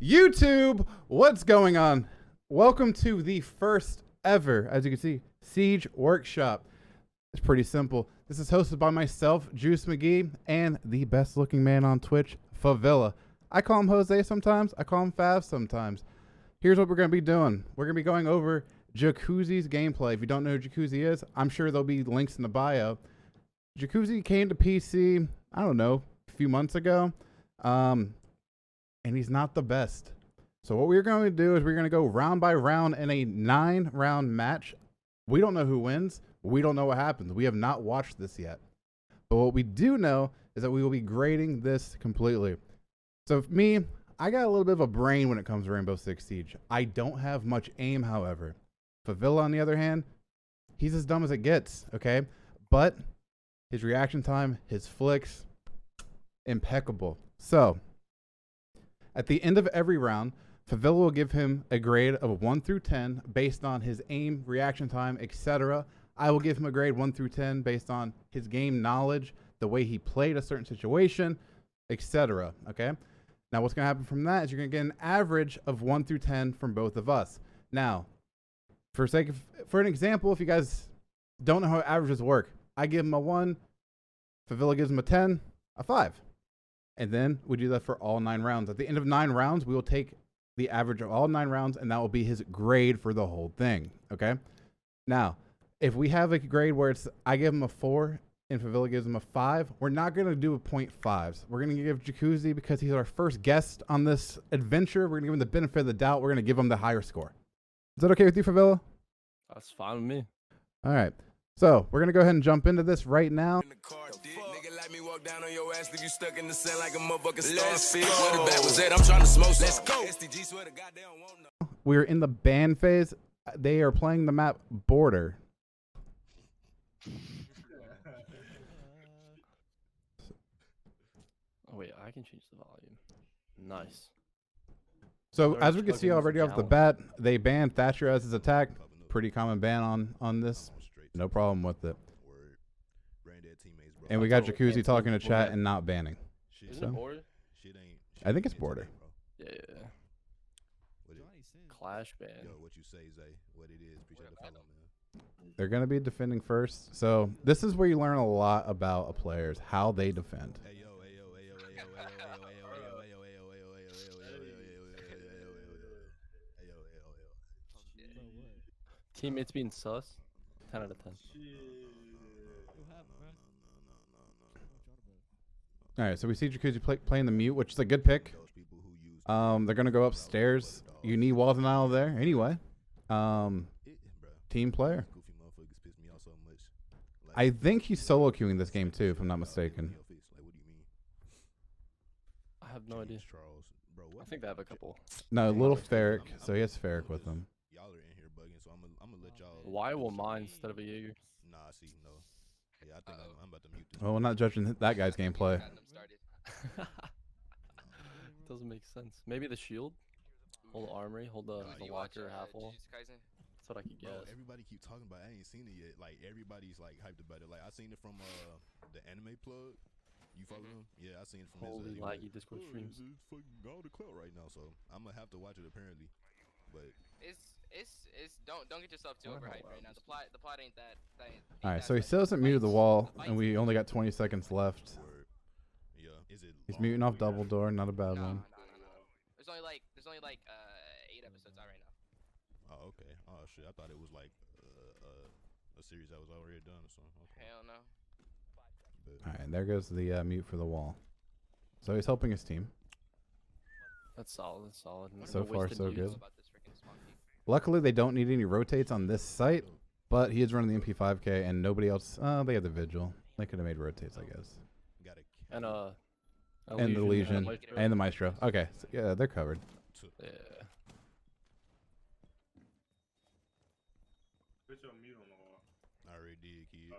YouTube, what's going on? Welcome to the first ever, as you can see, Siege Workshop. It's pretty simple. This is hosted by myself, Joosmcgee, and the best looking man on Twitch, faVilluh. I call him Jose sometimes, I call him Fav sometimes. Here's what we're going to be doing. We're going to be going over Juhcuzi's gameplay. If you don't know who Juhcuzi is, I'm sure there'll be links in the bio. Juhcuzi came to PC, I don't know, a few months ago. And he's not the best. So what we're going to do is we're going to go round by round in a 9-round match. We don't know who wins. We don't know what happens. We have not watched this yet. But what we do know is that we will be grading this completely. So for me, I got a little bit of a brain when it comes to Rainbow Six Siege. I don't have much aim, however. faVilluh, on the other hand, he's as dumb as it gets, okay? But his reaction time, his flicks, impeccable. So at the end of every round, faVilluh will give him a grade of 1 through 10 based on his aim, reaction time, etc. I will give him a grade 1 through 10 based on his game knowledge, the way he played a certain situation, etc. Okay? Now, what's going to happen from that is you're going to get an average of 1 through 10 from both of us. Now, for an example, if you guys don't know how averages work, I give him a 1, faVilluh gives him a 10, a 5. And then we do that for all 9 rounds. At the end of 9 rounds, we will take the average of all 9 rounds, and that will be his grade for the whole thing. Okay? Now, if we have a grade where it's I give him a 4 and faVilluh gives him a 5, we're not going to do a 0.5s. We're going to give Juhcuzi, because he's our first guest on this adventure, we're going to give him the benefit of the doubt. We're going to give him the higher score. Is that okay with you, faVilluh? That's fine with me. All right. So we're going to go ahead and jump into this right now. Down on your ass, leave you stuck in the sand like a motherfucking starfish. Where the bat was at, I'm trying to smoke. Let's go. STG swear to God they don't want no. We're in the ban phase. They are playing the map Border. Oh wait, I can change the volume. Nice. So as we can see already off the bat, they banned Thatcher as his attack. Pretty common ban on this. No problem with it. And we got Juhcuzi talking to chat and not banning. Isn't it Border? I think it's Border. Yeah. Clash ban. They're going to be defending first. So this is where you learn a lot about a players, how they defend. Teammates being sus. 10 out of 10. All right, so we see Juhcuzi playing the mute, which is a good pick. They're going to go upstairs. You need wall denial there. Anyway, team player. I think he's solo queuing this game too, if I'm not mistaken. I have no idea. I think they have a couple. No, little Ferric, so he has Ferric with him. Why will mine instead of a Jaeger? Well, we're not judging that guy's gameplay. Doesn't make sense. Maybe the shield? Hold the armory, hold the locker half wall. That's what I could guess. Everybody keep talking about it. I ain't seen it yet. Like, everybody's like hyped about it. Like, I seen it from the anime plug. You follow him? Yeah, I seen it from Holy his laggy Discord streams. It's fucking all the clout right now, so I'm gonna have to watch it apparently. But it's don't get yourself too overhyped right now. The plot ain't that. All right, so he still hasn't muted the wall, and we only got 20 seconds left. yeah, is it? He's muting off double door, not a bad one. No. There's only like 8 episodes out right now. Oh, okay. Oh shit, I thought it was like a series that was already done or something. Okay. Hell no. All right, there goes the mute for the wall. So he's helping his team. That's solid. That's solid. So far, so good. About this freaking small team. Luckily, they don't need any rotates on this site, but he is running the MP5K, and nobody else. They have the Vigil. They could have made rotates, I guess. And And the Legion and the Maestro. Okay, so yeah, they're covered. Yeah. I already did, kid.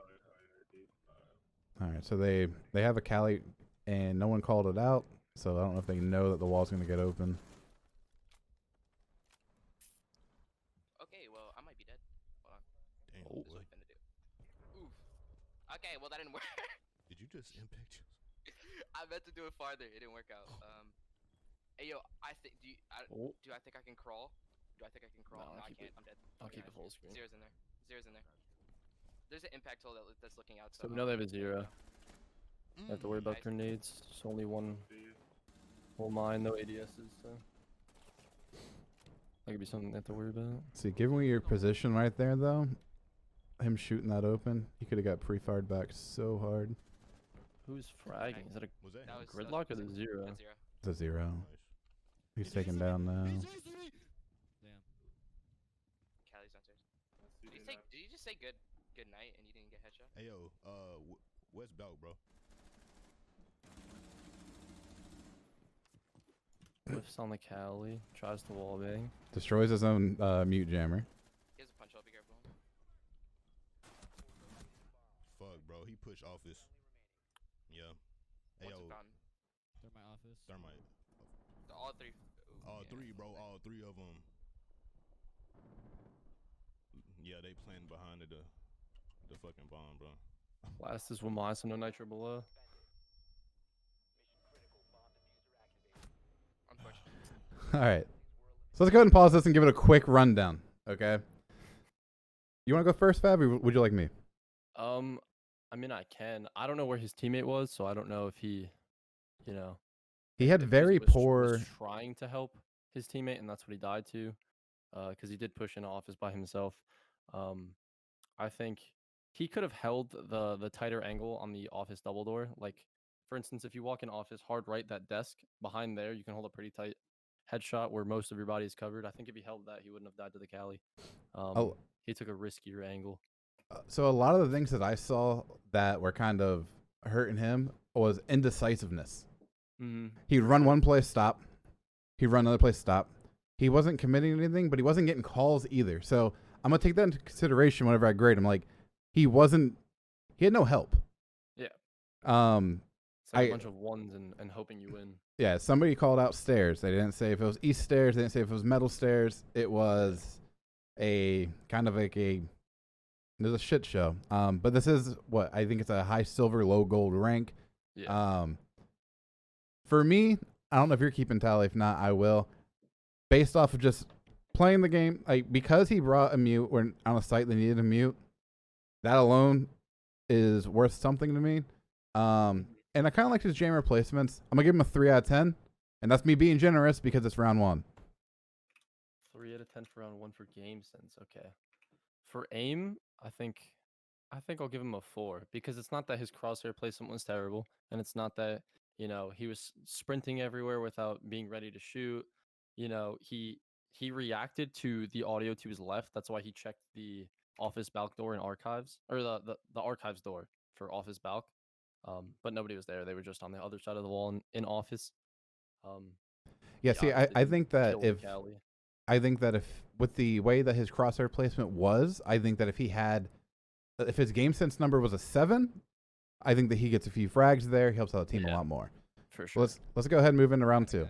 All right, so they have a Cali, and no one called it out, so I don't know if they know that the wall's going to get open. Okay, well I might be dead. Hold on. Damn, Oh. boy. Oof. Okay, well that didn't work. Did you just impact you? I meant to do it farther. It didn't work out. Hey yo, I think Oh. do I think I can crawl? Do I think I can crawl? No, No, I keep can't. it- I'm dead. I'll Okay, keep it full screen. Zero's in there. Zero's in there. There's an impact hole that's looking out. So we know they have a 0. Don't have to worry about Nice. grenades. It's only one whole mine, no ADSs, so that could be something they have to worry about. See, given your position right there, though, him shooting that open, he could have got pre-fired back so hard. Who's fragging? Is that a Was that That him? was gridlock or the 0? That's 0. It's a 0. Nice. He's taken down now. Damn. Callie's downstairs. Did you just say good night and you didn't get headshot? Hey yo, where's Belt, bro? Whiffs on the Cali, tries to wallbang. Destroys his own mute jammer. He has a punch hole. Be careful. Fuck, bro. He pushed office. Yeah. Hey What's yo, a fountain? They're my office. thermite. All 3. Ooh, All yeah. 3, bro. All 3 of them. Yeah, they planning behind the fucking bomb, bro. Last is with my, so no nitro below. Unfortunate. All right. So let's go ahead and pause this and give it a quick rundown. Okay. You want to go first, Fab, or would you like me? I mean, I can. I don't know where his teammate was, so I don't know if he, you know, He had if very was poor. trying to help his teammate, and that's what he died to, because he did push into office by himself. I think he could have held the tighter angle on the office double door. Like, for instance, if you walk in office hard right, that desk behind there, you can hold a pretty tight headshot where most of your body is covered. I think if he held that, he wouldn't have died to the Cali. He took a riskier angle. So a lot of the things that I saw that were kind of hurting him was indecisiveness. Mm-hmm. He'd run one place, stop. He'd run another place, stop. He wasn't committing anything, but he wasn't getting calls either. So I'm gonna take that into consideration whenever I grade him. Like, he had no help. Yeah. I- It's like a bunch of ones and hoping you win. Yeah, somebody called out stairs. They didn't say if it was east stairs. They didn't say if it was metal stairs. It was a kind of like it was a shit show. But this is what I think it's a high silver, low gold rank. Yeah. For me, I don't know if you're keeping tally. If not, I will. Based off of just playing the game, like because he brought a mute when on a site they needed a mute, that alone is worth something to me. And I kind of like his jammer placements. I'm gonna give him a 3 out of 10, and that's me being generous because it's round 1. 3 out of 10 for round 1 for game sense. Okay. For aim, I think I'll give him a 4 because it's not that his crosshair placement was terrible, and it's not that he was sprinting everywhere without being ready to shoot. He reacted to the audio to his left. That's why he checked the office balc door in archives, or the archives door for office balc. But nobody was there. They were just on the other side of the wall in office. Yeah, see, I think that if with the way that his crosshair placement was, I think that if his game sense number was a 7, I think that he gets a few frags there. He helps out the team a lot more. For sure. Let's go ahead and move into round 2.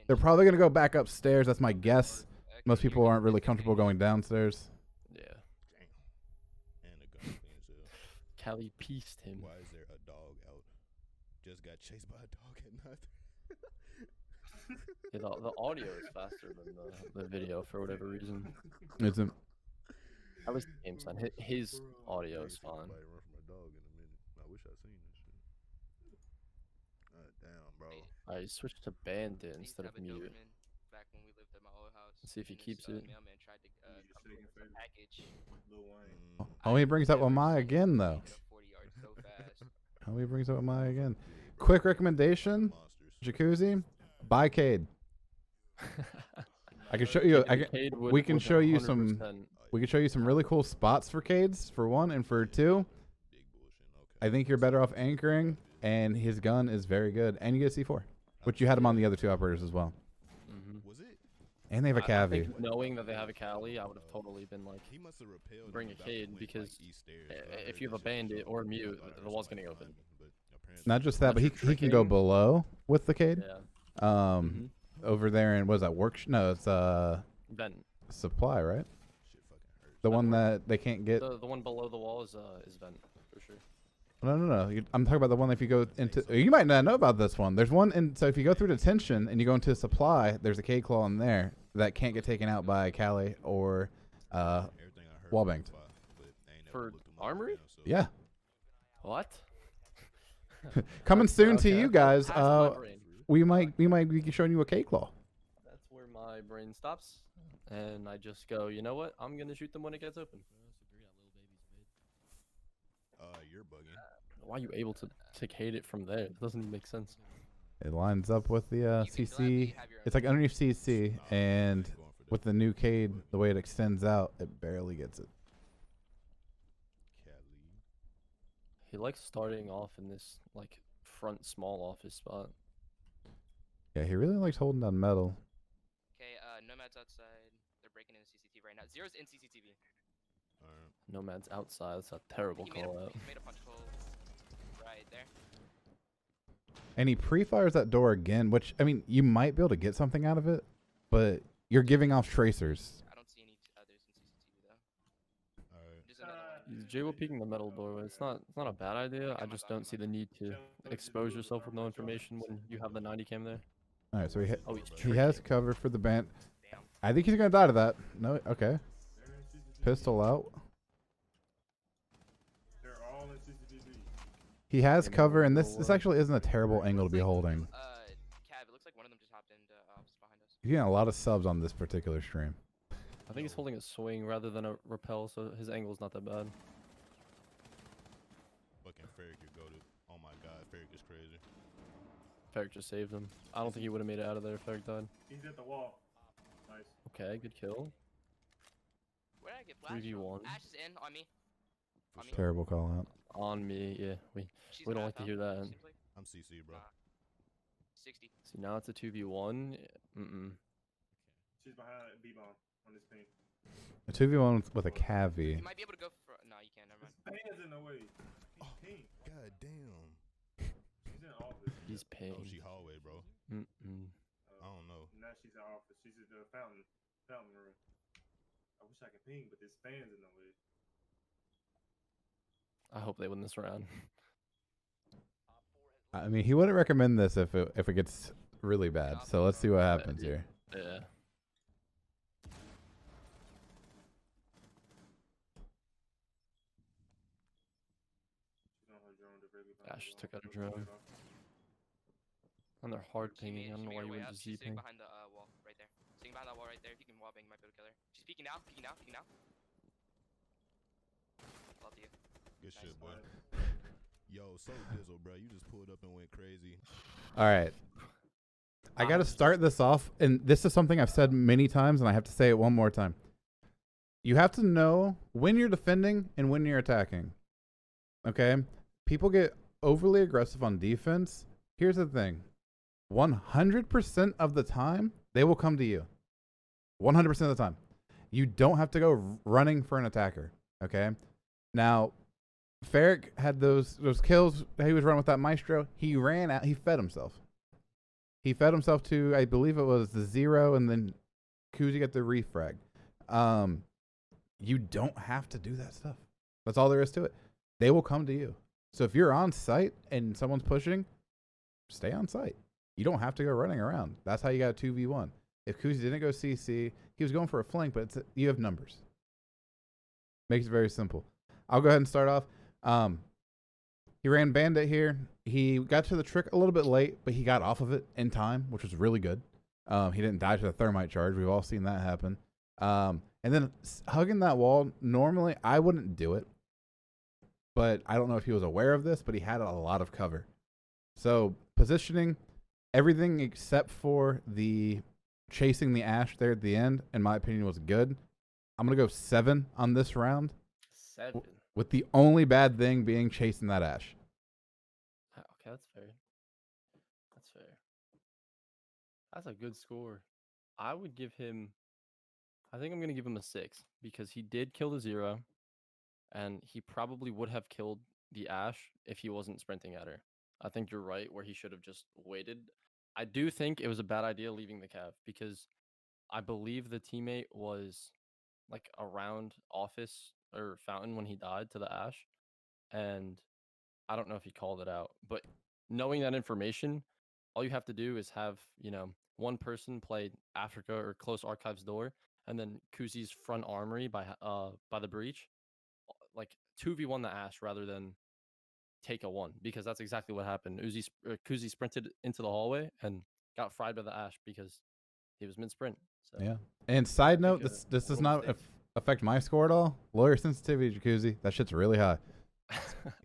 They're probably gonna go back upstairs. That's my guess. Most people aren't really comfortable going downstairs. Yeah. And the gun clean as hell. Cali pieced him. Why is there a dog out? Just got chased by a dog at night. Yeah, the audio is faster than the video for whatever reason. It's a, I was game son. His audio is fine. Somebody run from a dog in a minute. I wish I seen this shit. God damn, bro. I switched to bandit I used instead to of have a mute. Doberman back when we lived at my old house. Let's see if he and this, keeps it. Mailman tried to come in with a package. oh, he brings up Amaya again though. 40 yards so fast. Oh, he brings up Amaya again. Quick recommendation: Monsters. Jacuzzi, buy Cade. I can show you. We can show you some. We can show you some really cool spots for Cades for 1, and for 2, Big bullshit. Okay. I think you're better off anchoring, and his gun is very good, and you get a C4, which you had him on the other 2 operators as well, Was it? and they have a I cavi. think knowing that they have a Cali, I would have totally been like, He must have repelled. Bring him a about Cade when, because like, east stairs, but I if heard you have a that shit was bandit so or bad. mute, I heard the wall's somebody getting open. climbing, but apparently Not just that, but Unless he you're can go tricking. below with the Cade. Yeah. Over there in what is that no, it's Vent. supply, right? shit fucking hurt. The one that they can't get. The one below the wall is vent for sure. No. I'm talking about the one if you go into. You might not know about this one. There's one, and so if you go through detention and you go into supply, there's a K claw in there that can't get taken out by Cali or Everything I heard Wallbanged. from but I ain't never For looked them up armory? now, so- Yeah, What? coming soon to Okay, you that's guys. past my brain. We might be showing you a K claw. That's where my brain stops, and I just go, you know what? I'm gonna shoot them when it gets open. You're bugging. Why are you able to hate it from there? It doesn't even make sense. It lines up with the You can CC. gladly have your own It's like underneath CC, Nah, I and ain't going for that. with the new Cade, the way it extends out, it barely gets it. Cali. He likes starting off in this like front small office spot. Yeah, he really likes holding down metal. Okay, Nomad's outside. They're breaking into CCTV right now. Zero's in CCTV. Alright. Nomad's outside. That's a terrible He made, call out. he made a punch hole right there. And he pre-fires that door again, which, I mean, you might be able to get something out of it, but you're giving off tracers. I don't see any others in CCTV though. Alright. Just another one. He's J-Will peeking the metal doorway. It's not a bad idea. I just don't see the need to expose yourself with no information when you have the 90 cam there. All right, so Oh, he's he has tricking. cover for the band. Damn. I think he's going to die to that. No, okay. Pistol out. They're all in CCTV. He has They know cover, and real this well. actually isn't a terrible angle to be holding. Cav, it looks like one of them just hopped into ops behind us. You're getting a lot of subs on this particular stream. I think he's holding a swing rather than a rappel, so his angle's not that bad. Fucking Ferric, you go to. Oh my god, Ferric is crazy. Ferric just saved him. I don't think he would have made it out of there if Ferric died. He's at the wall. Nice. Okay, good kill. Where did I get flashed? 3v1. Ash is in on me. For On me. sure. Terrible call out. On me, yeah. She's We don't bad, like to though, hear that. seems like. I'm CC, bro. 60. See, now it's a 2v1. She's behind B-bomb on this ping. A 2v1 with a cavi. You might be able to go for. No, you can't. Never mind. His hands in the way. He's ping. God damn. She's in office. He's Oh, paying. she hallway, bro. I don't know. Now she's in office. She's at the fountain room. I wish I could ping, but there's fans in the way. I hope they win this round. I mean, he wouldn't recommend this if it gets really bad. So let's see what happens yeah. here. Yeah. She's on her drone directly behind Ash the took wall. out a drone. And they're hard pinging. I don't know why you went to Z She's sitting ping. behind the wall right there. Sitting behind that wall right there. If you can wall bang, you might be able to kill her. She's peeking now. Peeking now. Peeking now. Love you. Good Nice. shit, boy. Yo, so Dizzle, bro. You just pulled up and went crazy. All right. I got to start this off, and this is something I've said many times, and I have to say it one more time. You have to know when you're defending and when you're attacking. Okay? People get overly aggressive on defense. Here's the thing. 100% of the time, they will come to you. 100% of the time. You don't have to go running for an attacker. Okay? Now, Ferric had those kills. He was running with that Maestro. He ran out. He fed himself. He fed himself to, I believe it was the 0, and then Juhcuzi got the refrag. You don't have to do that stuff. That's all there is to it. They will come to you. So if you're on site and someone's pushing, stay on site. You don't have to go running around. That's how you got a 2v1. If Juhcuzi didn't go CC, he was going for a flank, but you have numbers. Makes it very simple. I'll go ahead and start off. He ran Bandit here. He got to the trick a little bit late, but he got off of it in time, which was really good. He didn't die to the thermite charge. We've all seen that happen. And then hugging that wall, normally I wouldn't do it. But I don't know if he was aware of this, but he had a lot of cover. So positioning, everything except for the chasing the Ash there at the end, in my opinion, was good. I'm going to go 7 on this round. 7. With the only bad thing being chasing that Ash. Okay, that's fair. That's fair. That's a good score. I would give him. I think I'm going to give him a 6 because he did kill the 0, and he probably would have killed the Ash if he wasn't sprinting at her. I think you're right where he should have just waited. I do think it was a bad idea leaving the cav because I believe the teammate was like around office or fountain when he died to the Ash, and I don't know if he called it out, but knowing that information, all you have to do is have, one person play Africa or Close Archives Door, and then Kuzi's front armory by the breach, like 2v1 the Ash rather than take a one, because that's exactly what happened. Kuzi sprinted into the hallway and got fried by the Ash because he was mid sprint. So Yeah. And side note, think, this does little not mistake. affect my score at all. Lawyer sensitivity, Juhcuzi. That shit's really high. That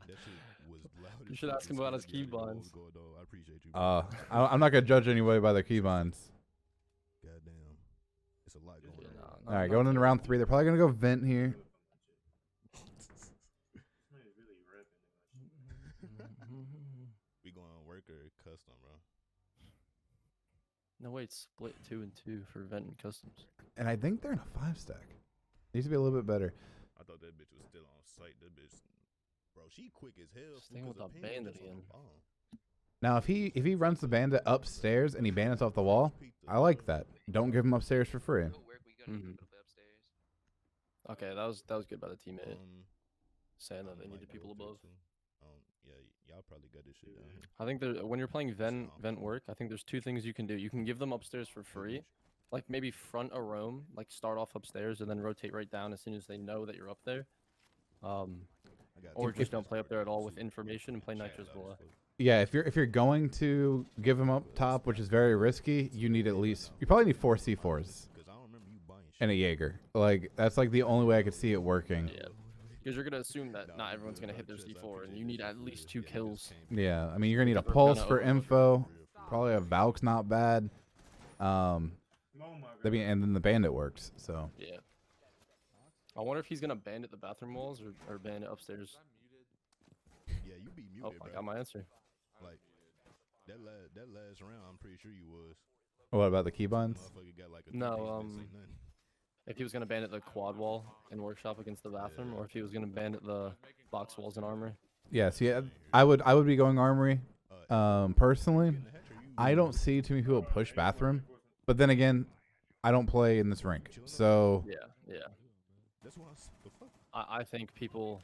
shit was loud. You as should fuck. ask It him about his scared me. I didn't know what was keybinds. going on. I appreciate you. bro. I'm not gonna judge anybody by their keybinds. Goddamn, it's a lot going Yeah, on. All right, going into round 3. They're probably gonna go vent here. This man is really rapping. We going worker custom, bro. No, wait, split 2 and 2 for vent and customs. And I think they're in a 5-stack. Needs to be a little bit better. I thought that bitch was still on site. That bitch, bro, she quick as hell. Staying with because that the ping bandit just on the again. bomb. Now, if he runs the bandit upstairs and he bandits off the wall, I like that. Don't give him upstairs for free. Go work. We gonna Mhm. put up upstairs. Okay, that was good by the teammate, saying I that they don't needed like people that above. too. Yeah, y'all probably got this shit down here. I think when you're playing vent Sound. vent work, I think there's 2 things you can do. You can give them upstairs for free, like maybe front a roam, like start off upstairs and then rotate right down as soon as they know that you're up there. I got Or two just don't friends play up there at all with too. information and play Chat nitros loud as below. fuck. Yeah, if you're going to give him up top, which is very risky, you need at least you probably need 4 C4s 'Cause I don't remember you buying shit. and a Jaeger. Like that's like the only way I could see it working. Yeah, because you're gonna assume that not everyone's gonna hit their C4, and you need at least 2 kills. Yeah, I mean you're gonna need a We're pulse gonna for overlook it. info. Probably a Valk's not bad. Oh my god. And then the bandit works. So Yeah. I wonder if he's gonna bandit the bathroom walls or bandit upstairs. Yeah, you be Oh, muted, I bro. got my answer. Like that last round, I'm pretty sure you was. what about the keybinds? Motherfucker got like a No, three-piece, didn't say nothing. If he was gonna bandit the quad wall in workshop against the bathroom, or if he was gonna bandit the box walls in armor. Yeah, see, I would be going armory. Personally, Getting the hatch, or you I don't see too many people push bathroom. But then again, I don't play in this rink, so Yeah, yeah. That's why the fuck. I think people,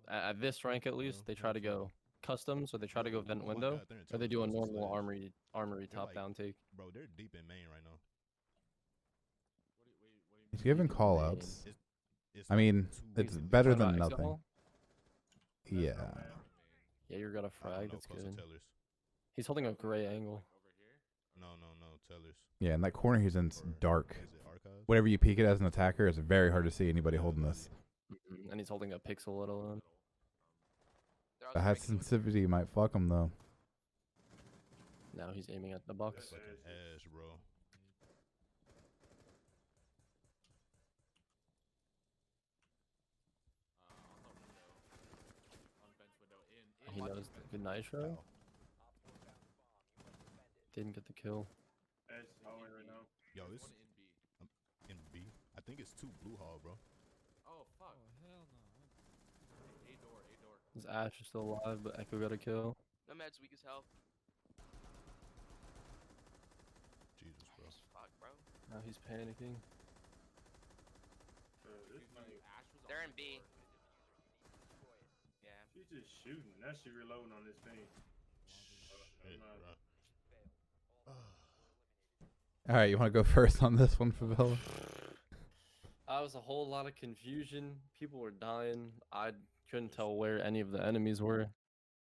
at this rank at least, they try to go customs, or they try to go vent Oh my window, God, they're in or they do a teleports and normal slash. armory They're top like- down take. Bro, they're deep in main right now. he's giving call outs. It's I mean, two it's ways to better Talking than about exit nothing. hall? Yeah. Yeah, you're gonna I frag. don't know, That's close to good. tellers. He's holding a gray angle. No, tellers. Yeah, and that corner he's in's dark. Is it archive? Whatever you peek it as an attacker, it's very hard to see anybody holding this. And he's holding a pixel, let alone. They're The also high breaking doors. sensitivity might fuck him though. Now he's aiming at the box. Fucking ass, bro. He knows the good nitro. Didn't get the kill. That's hallway right now. Yo, it's in B. I think it's 2 blue hall, bro. His Ash is still alive, but Echo got a kill. Nomad's weak as hell. Jesus, bro. Fuck, bro. Now he's panicking. This man, They're in B. Yeah. she's just shooting. That shit reloading on this thing. Shit, no. bro. All right, you want to go first on this one, faVilluh? That was a whole lot of confusion. People were dying. I couldn't tell where any of the enemies were.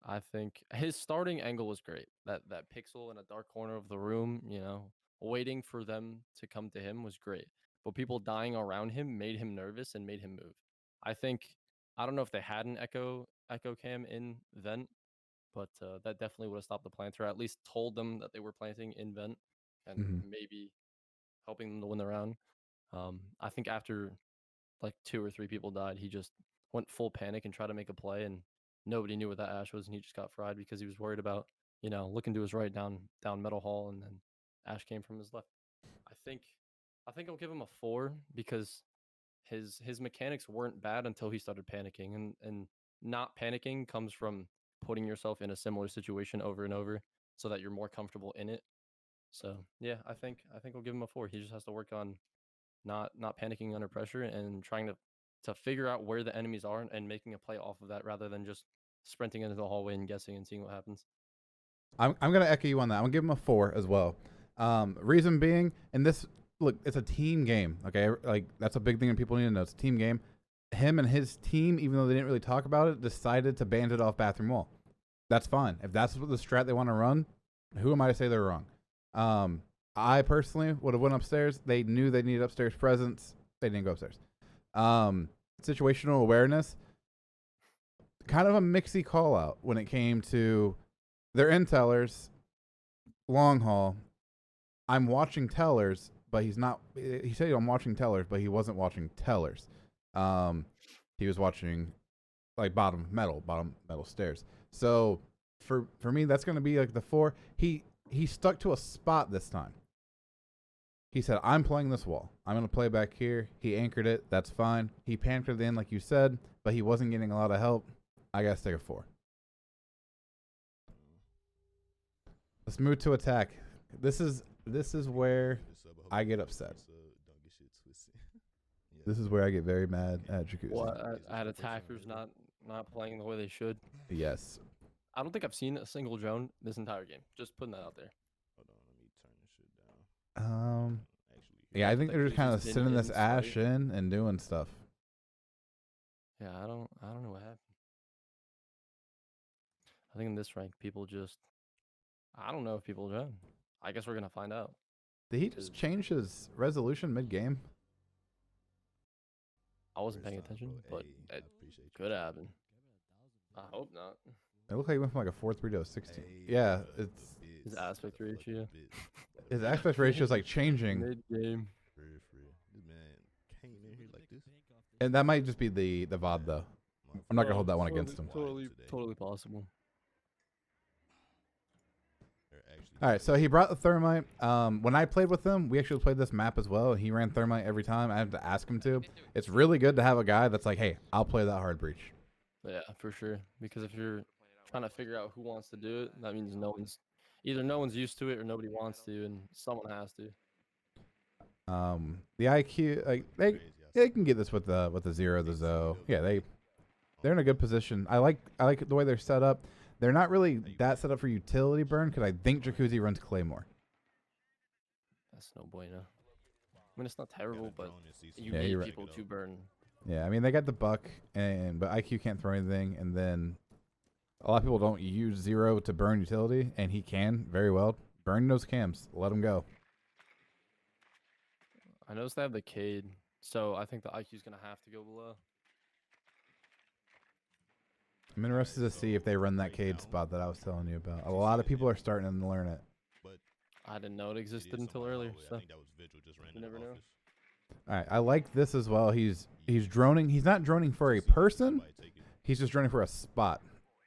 I think his starting angle was great. That pixel in a dark corner of the room, waiting for them to come to him was great. But people dying around him made him nervous and made him move. I don't know if they had an echo cam in vent, but that definitely would have stopped the planter. At least told them that they were planting in vent, and Mhm. maybe helping them to win the round. I think after like 2 or 3 people died, he just went full panic and tried to make a play, and nobody knew what that Ash was, and he just got fried because he was worried about, looking to his right down Metal Hall, and then Ash came from his left. I think I'll give him a 4 because his mechanics weren't bad until he started panicking, and not panicking comes from putting yourself in a similar situation over and over so that you're more comfortable in it. So yeah, I think I'll give him a 4. He just has to work on not panicking under pressure and trying to to figure out where the enemies are and making a play off of that rather than just sprinting into the hallway and guessing and seeing what happens. I'm gonna echo you on that. I'm gonna give him a 4 as well. Reason being, and this look, it's a team game. Okay, like that's a big thing that people need to know. It's a team game. Him and his team, even though they didn't really talk about it, decided to band it off bathroom wall. That's fine. If that's what the strat they want to run, who am I to say they're wrong? I personally would have went upstairs. They knew they needed upstairs presence. They didn't go upstairs. Situational awareness, kind of a mixy call out when it came to their intellers, long haul. I'm watching tellers, but he's not. He said I'm watching tellers, but he wasn't watching tellers. He was watching like bottom metal stairs. So for me, that's gonna be like the 4. He stuck to a spot this time. He said, I'm playing this wall. I'm going to play back here. He anchored it. That's fine. He panicked it in, like you said, but he wasn't getting a lot of help. I got to take a 4. Let's move to attack. This is where I get upset. This is where I get very mad at Juhcuzi. What, at attackers not playing the way they should? Yes. I don't think I've seen a single drone this entire game. Just putting that out there. Hold on, let me turn this shit down. Actually, Yeah, I think they're just kind of been sending this in ash sight. in and doing stuff. Yeah, I don't know what happened. I think in this rank, people just, I don't know if people drone. I guess we're gonna find out. Did he just change his resolution mid-game? I wasn't paying first time, attention, bro. but Hey, I it appreciate you. could happen. I hope not. It looked like he went from like a 4.3 to a 16. Hey, Yeah, bro, it's His bits, aspect bro, ratio. bits. his aspect ratio is like changing, Mid game. For real, for real. This man came in here like this. and that might just be the VOD though. I'm not gonna hold that one against him. Totally possible. All right, so he brought the thermite. When I played with him, we actually played this map as well. He ran thermite every time. I had to ask him to. It's really good to have a guy that's like, hey, I'll play that hard breach. Yeah, for sure. Because if you're trying to figure out who wants to do it, that means no one's used to it or nobody wants to, and someone has to. The IQ, like they can get this with the 0, the Zo. Yeah, they're in a good position. I like the way they're set up. They're not really that set up for utility burn because I think Juhcuzi runs Claymore. That's no bueno. I mean, it's not terrible, but you Yeah, need you're right. people to burn. Yeah, I mean they got the buck, but IQ can't throw anything, and then a lot of people don't use 0 to burn utility, and he can very well burn those cams. Let him go. I noticed they have the Cade, so I think the IQ's gonna have to go below. I'm interested to see if they run that Cade spot that I was telling you about. A lot of people are starting to learn it. I didn't know it existed until earlier, so You never know. All right, I like this as well. He's droning. He's not droning for a person. He's just droning for a spot.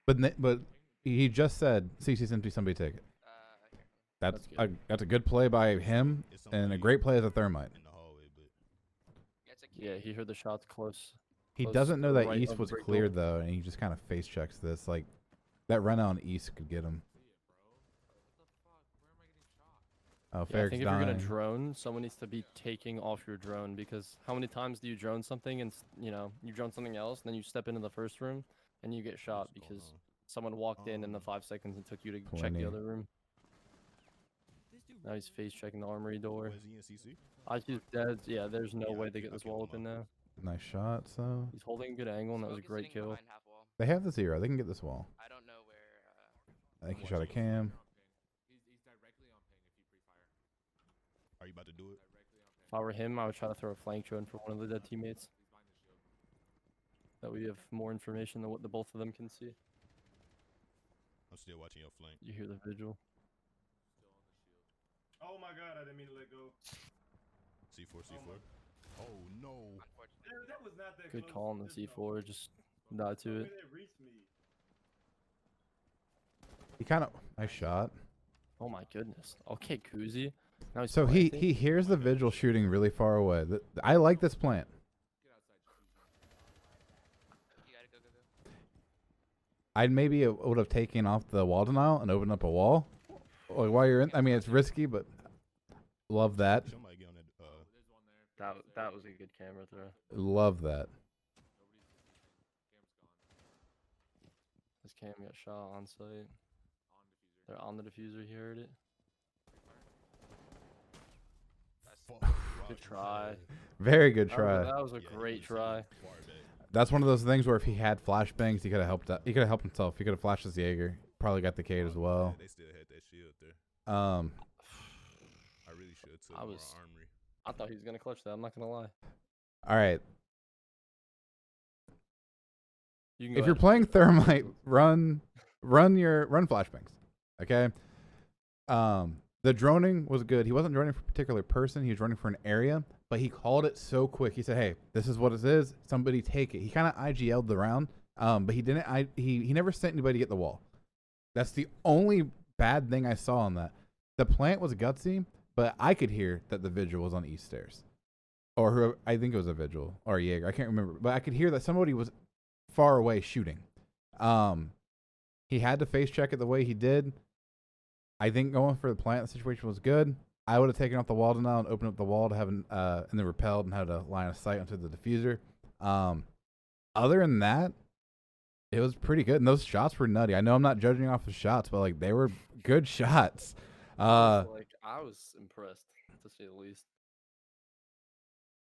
But he just said CC's empty. Somebody take it. That's That's a good play by him and a great play as a thermite. yeah, he heard the shots close. He Close doesn't know that right East of the was break cleared door. though, and he just kind of face checks this. Like that run on East could get him. Oh, Yeah, I Farrick's think if you're gonna dying. drone, someone needs to be taking off your drone because how many times do you drone something and you drone something else and then you step into the first room and you get shot because someone walked in the 5 seconds and took you to check Plenty. the other room. Now he's face checking the armory door. Was he in CC? I just dead. Yeah, there's no way to get this wall open now. Nice shot. So He's holding a good angle and that was a great kill. they have the 0. They can get this wall. I don't know where. I think he shot a cam. Are you about to do it? If I were him, I would try to throw a flank drone for one of the dead teammates. That way you have more information than what the both of them can see. I'm still watching your flank. You hear the vigil. Oh my god, I didn't mean to let go. C4, C4. Oh no. That was not that Good close. call on the There's no- C4. Just die to no way it. they reached me. He kind of nice shot. Oh my goodness. Okay, Kuzi. Now he's So he planting. hears the vigil shooting really far away. I like this plant. You gotta go. I'd maybe would have taken off the wall denial and opened up a wall. Like while you're in, I mean it's risky, but love that. Somebody get on that. That was a good camera throw. Love that. Cam got shot on site. They're on the diffuser. He heard it. Fuck, Good try. Very good That try. was a Yeah, great he was try. far back. That's one of those things where if he had flashbangs, he could have helped. He could have helped himself. He could have flashed his Jaeger. Probably got the Cade as well. Yeah, they still had that shield there. Um, I really should have took I more was- armory. I thought he was gonna clutch that. I'm not gonna lie. all right. You can go If you're ahead. playing Thermite, run flashbangs. Okay. The droning was good. He wasn't droning for a particular person. He was droning for an area, but he called it so quick. He said, "Hey, this is what it is. Somebody take it." He kind of IGL'd the round, but he didn't. He never sent anybody to get the wall. That's the only bad thing I saw on that. The plant was gutsy, but I could hear that the vigil was on east stairs, or whoever, I think it was a vigil or a Jaeger. I can't remember, but I could hear that somebody was far away shooting. He had to face check it the way he did. I think going for the plant situation was good. I would have taken off the wall now and opened up the wall to have and then repelled and had a line of sight onto the diffuser. Other than that, it was pretty good. And those shots were nutty. I know I'm not judging off the shots, but like they were good shots. I was impressed to say the least.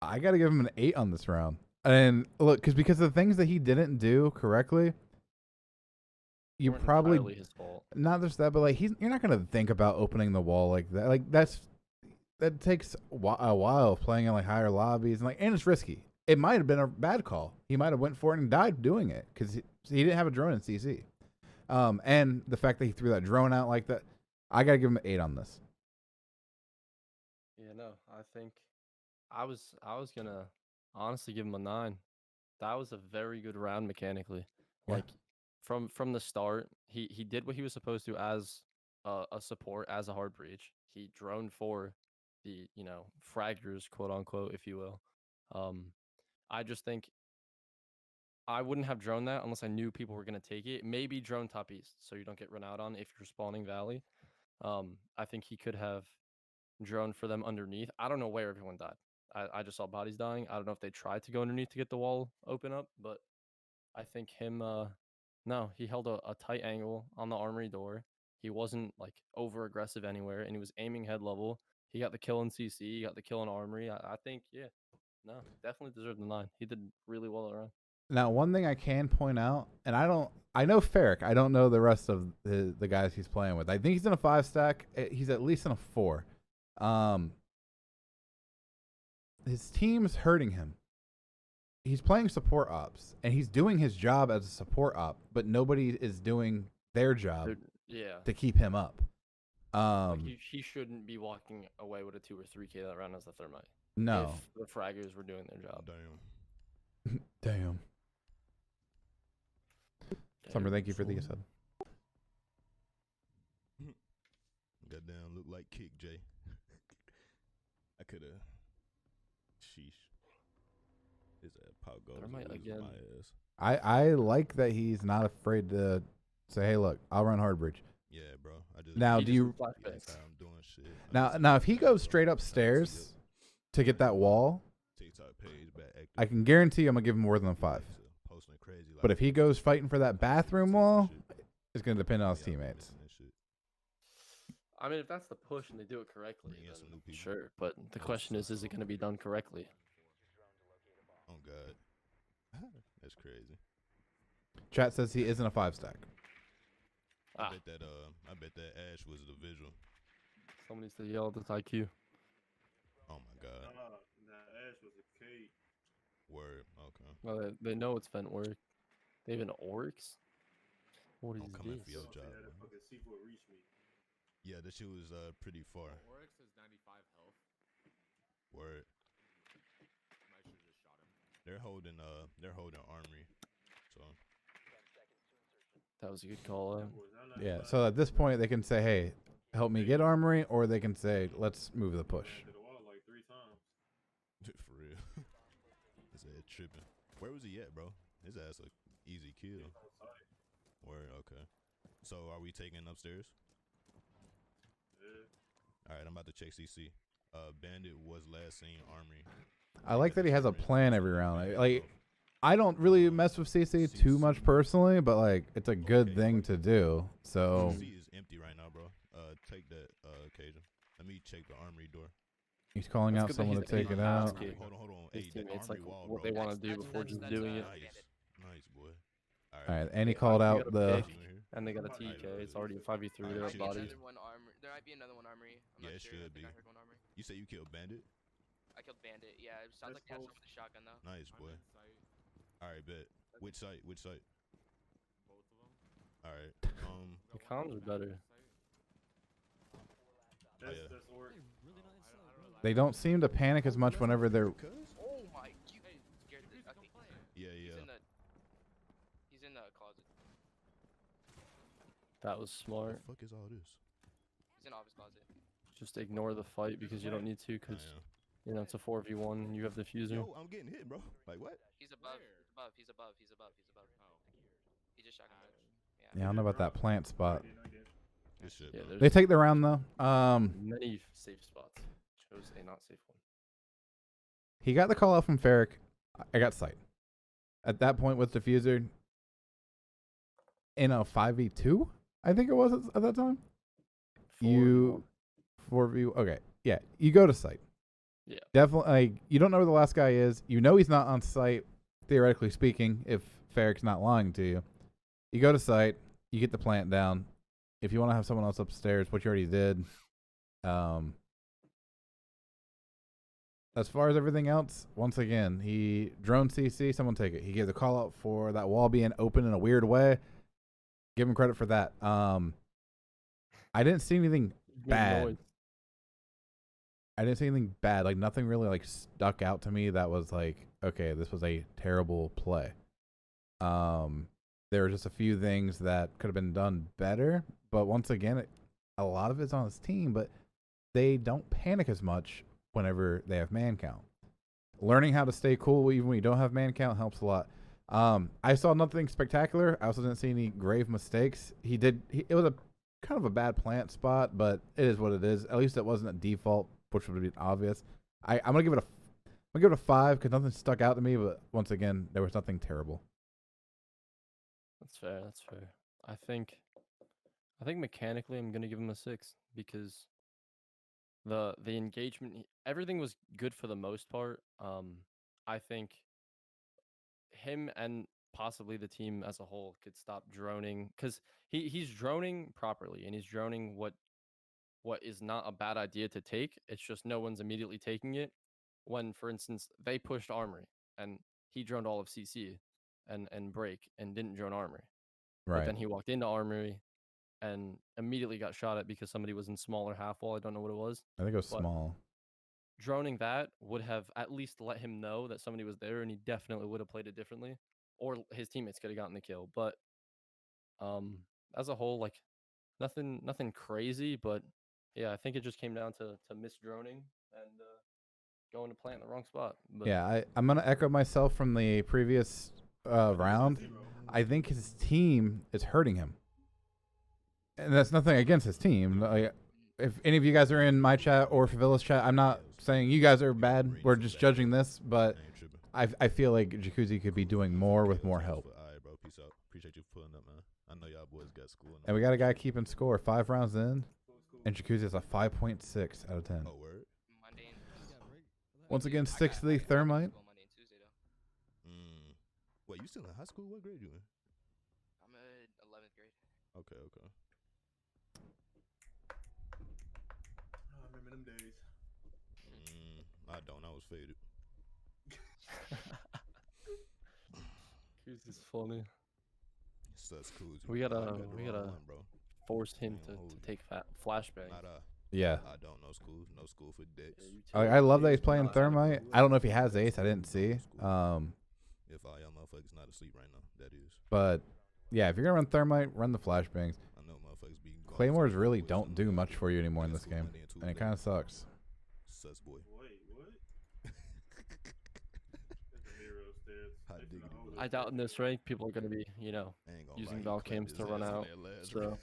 I got to give him an 8 on this round. And look, because of the things that he didn't do correctly, you Weren't probably entirely his fault. not just that, but like you're not gonna think about opening the wall like that. Like that takes a while playing in like higher lobbies and it's risky. It might have been a bad call. He might have went for it and died doing it because he didn't have a drone in CC. And the fact that he threw that drone out like that, I gotta give him an 8 on this. Yeah, no, I think I was gonna honestly give him a 9. That was a very good round mechanically. Yeah. Like from the start, he did what he was supposed to as a support, as a hard breach. He droned for the fraggers, quote unquote, if you will. I just think I wouldn't have droned that unless I knew people were gonna take it. Maybe drone top east, so you don't get run out on if you're spawning valley. I think he could have drone for them underneath. I don't know where everyone died. I just saw bodies dying. I don't know if they tried to go underneath to get the wall open up, but I think him no, he held a tight angle on the armory door. He wasn't like over aggressive anywhere, and he was aiming head level. He got the kill in CC, he got the kill in armory. I think, yeah, no, definitely deserved the 9. He did really well around. Now, one thing I can point out, and I know Ferrick. I don't know the rest of the guys he's playing with. I think he's in a 5 stack. He's at least in a 4. His team's hurting him. He's playing support ops, and he's doing his job as a support op, but nobody is doing their job Yeah. to keep him up. Like he shouldn't be walking away with a 2 or 3K that round as the thermite. No. If the fraggers were doing their job. Damn. Damn. Summer, thank you for the sub. Goddamn, look like Kick Jay. I could have. Sheesh. His pop goes Thermite again. my ass. I like that he's not afraid to say, "Hey, look, I'll run hard bridge." Yeah, bro. I just Now, He do just you did flashbangs. that's how I'm doing shit. I now just- now if he goes straight upstairs to get that wall, TikTok page back active. I can guarantee I'm gonna give him more than a 5. Posting crazy. But if he goes fighting for that bathroom wall, it's gonna depend on his teammates. I mean, if that's the push and they do it correctly, Bring in some then new people. sure. But the question is it going to be done correctly? Oh God, that's crazy. Chat says he isn't a 5 stack. Ah, I bet that Ash was the visual. somebody needs to yell at this IQ. Oh my God. That Ash was a K. Word. Okay. Well, they know it's vent work. They have an orcs? What is I'm coming for this? your Fuck, job. they had a bro. fucking C4 reach me. Yeah, that shit was pretty far. Oryx has 95 health. Word. I should have just shot him. They're holding armory. So That was a good call. That was not Yeah. 95. So at this point, they can say, "Hey, help me get armory," or they can say, "Let's move the push." Ran to the wall like 3 times. for real. His head tripping. Where was he at, bro? His ass a easy kill. Outside. Word. Okay. So are we taking upstairs? Yeah. All right. I'm about to check CC. Bandit was last seen armory. I like that he has a plan every round. Like I don't really mess with CC too much personally, but like it's a good thing to do. So C is empty right now, bro. Take that occasion. Let me check the armory door. he's calling That's out good that someone to he's take it able to out. ask it. Hold on. His Hey, that teammates, like, armory wall, what bro. they want to do before just doing it. Nice, boy. All right, and he Hey, called you out got a the. pick, and they got a TK. It's already a 5v3. They're There up might be bodies. another one armory. There might be another one armory. I'm Yeah, not it sure. I should think be. I heard one armory. You say you killed Bandit? I killed Bandit. Yeah, it sounds like That's he had close. someone with a shotgun though. Nice, boy. All right, bet. Which site? Both of them. All right. The comms are better. That's, yeah. that's orc. They don't seem to panic as much whenever they're. Oh my! You scared the. Okay. Yeah. He's in the closet. That was What smart. the fuck is all this? He's in office closet. Just ignore the fight because you don't need to, because you know it's a 4v1 and you have the fuser. Yo, I'm getting hit, bro. Like what? He's above. He's above. He just shotgun. Yeah, I don't know about that plant spot. This shit. Yeah, bro. there's They take the round though. many safe spots. Chose a not safe one. He got the call out from Ferric. I got sight. At that point with diffuser. In a 5v2, I think it was at that time. 4v1. 4v. Okay, yeah. You go to site. Yeah. Definitely. Like, you don't know where the last guy is. You know he's not on site, theoretically speaking, if Ferric's not lying to you. You go to site. You get the plant down. If you want to have someone else upstairs, which you already did. As far as everything else, once again, he drone CC. Someone take it. He gave the call out for that wall being open in a weird way. Give him credit for that. I didn't see anything bad. I didn't see anything bad. Like nothing really like stuck out to me that was like, okay, this was a terrible play. There were just a few things that could have been done better, but once again, a lot of it's on his team, but they don't panic as much whenever they have man count. Learning how to stay cool even when you don't have man count helps a lot. I saw nothing spectacular. I also didn't see any grave mistakes. It was a kind of a bad plant spot, but it is what it is. At least it wasn't a default, which would be obvious. I'm gonna give it a 5 because nothing stuck out to me. But once again, there was nothing terrible. That's fair. That's fair. I think mechanically I'm gonna give him a 6 because the engagement, everything was good for the most part. I think him and possibly the team as a whole could stop droning because he's droning properly and he's droning what is not a bad idea to take. It's just no one's immediately taking it. When, for instance, they pushed armory and he droned all of CC and break and didn't drone armory. But then he walked into armory and immediately got shot at because somebody was in smaller half wall. I don't know what it was. I think it was But small. droning that would have at least let him know that somebody was there, and he definitely would have played it differently, or his teammates could have gotten the kill. But as a whole, like nothing crazy. But yeah, I think it just came down to misdroning and going to plant in the wrong spot. But Yeah, I'm gonna echo myself from the previous round. I think his team is hurting him, and that's nothing against his team. Like, if any of you guys are in my chat or faVilluh's chat, I'm not saying you guys are bad. We're just judging this, but I feel like Juhcuzi could be doing more with more help. All right, bro. Peace out. Appreciate you pulling up, man. I know y'all boys got school. And we got a guy keeping score 5 rounds in, and Juhcuzi is a 5.6 out of 10. Oh, word. Monday and Once again, I sticks got- to the I got thermite. school Monday and Tuesday though. Wait, you still in high school? What grade you in? I'm at 11th grade. Okay. I remember them days. I don't. I was faded. This is funny. That's cool. We gotta bro. force him to Holy. take flashbang. Not Yeah. I don't know school. No school for dicks. I love that he's playing thermite. I don't know if he has ace. I didn't see. If all y'all motherfuckers not asleep right now, that is. But yeah, if you're gonna run thermite, run the flashbangs. I know motherfuckers be. going Claymores to really boys don't on do the much for you anymore in this school game, Monday and it Tuesday. kind of sucks. Sus boy. Wait, what? That's a hero stairs. Hot They finna diggity, hold bro. it. I doubt in this rank people are gonna be, you know, I ain't gonna using lie, he Val clapped cams his to run ass on out. that last So round.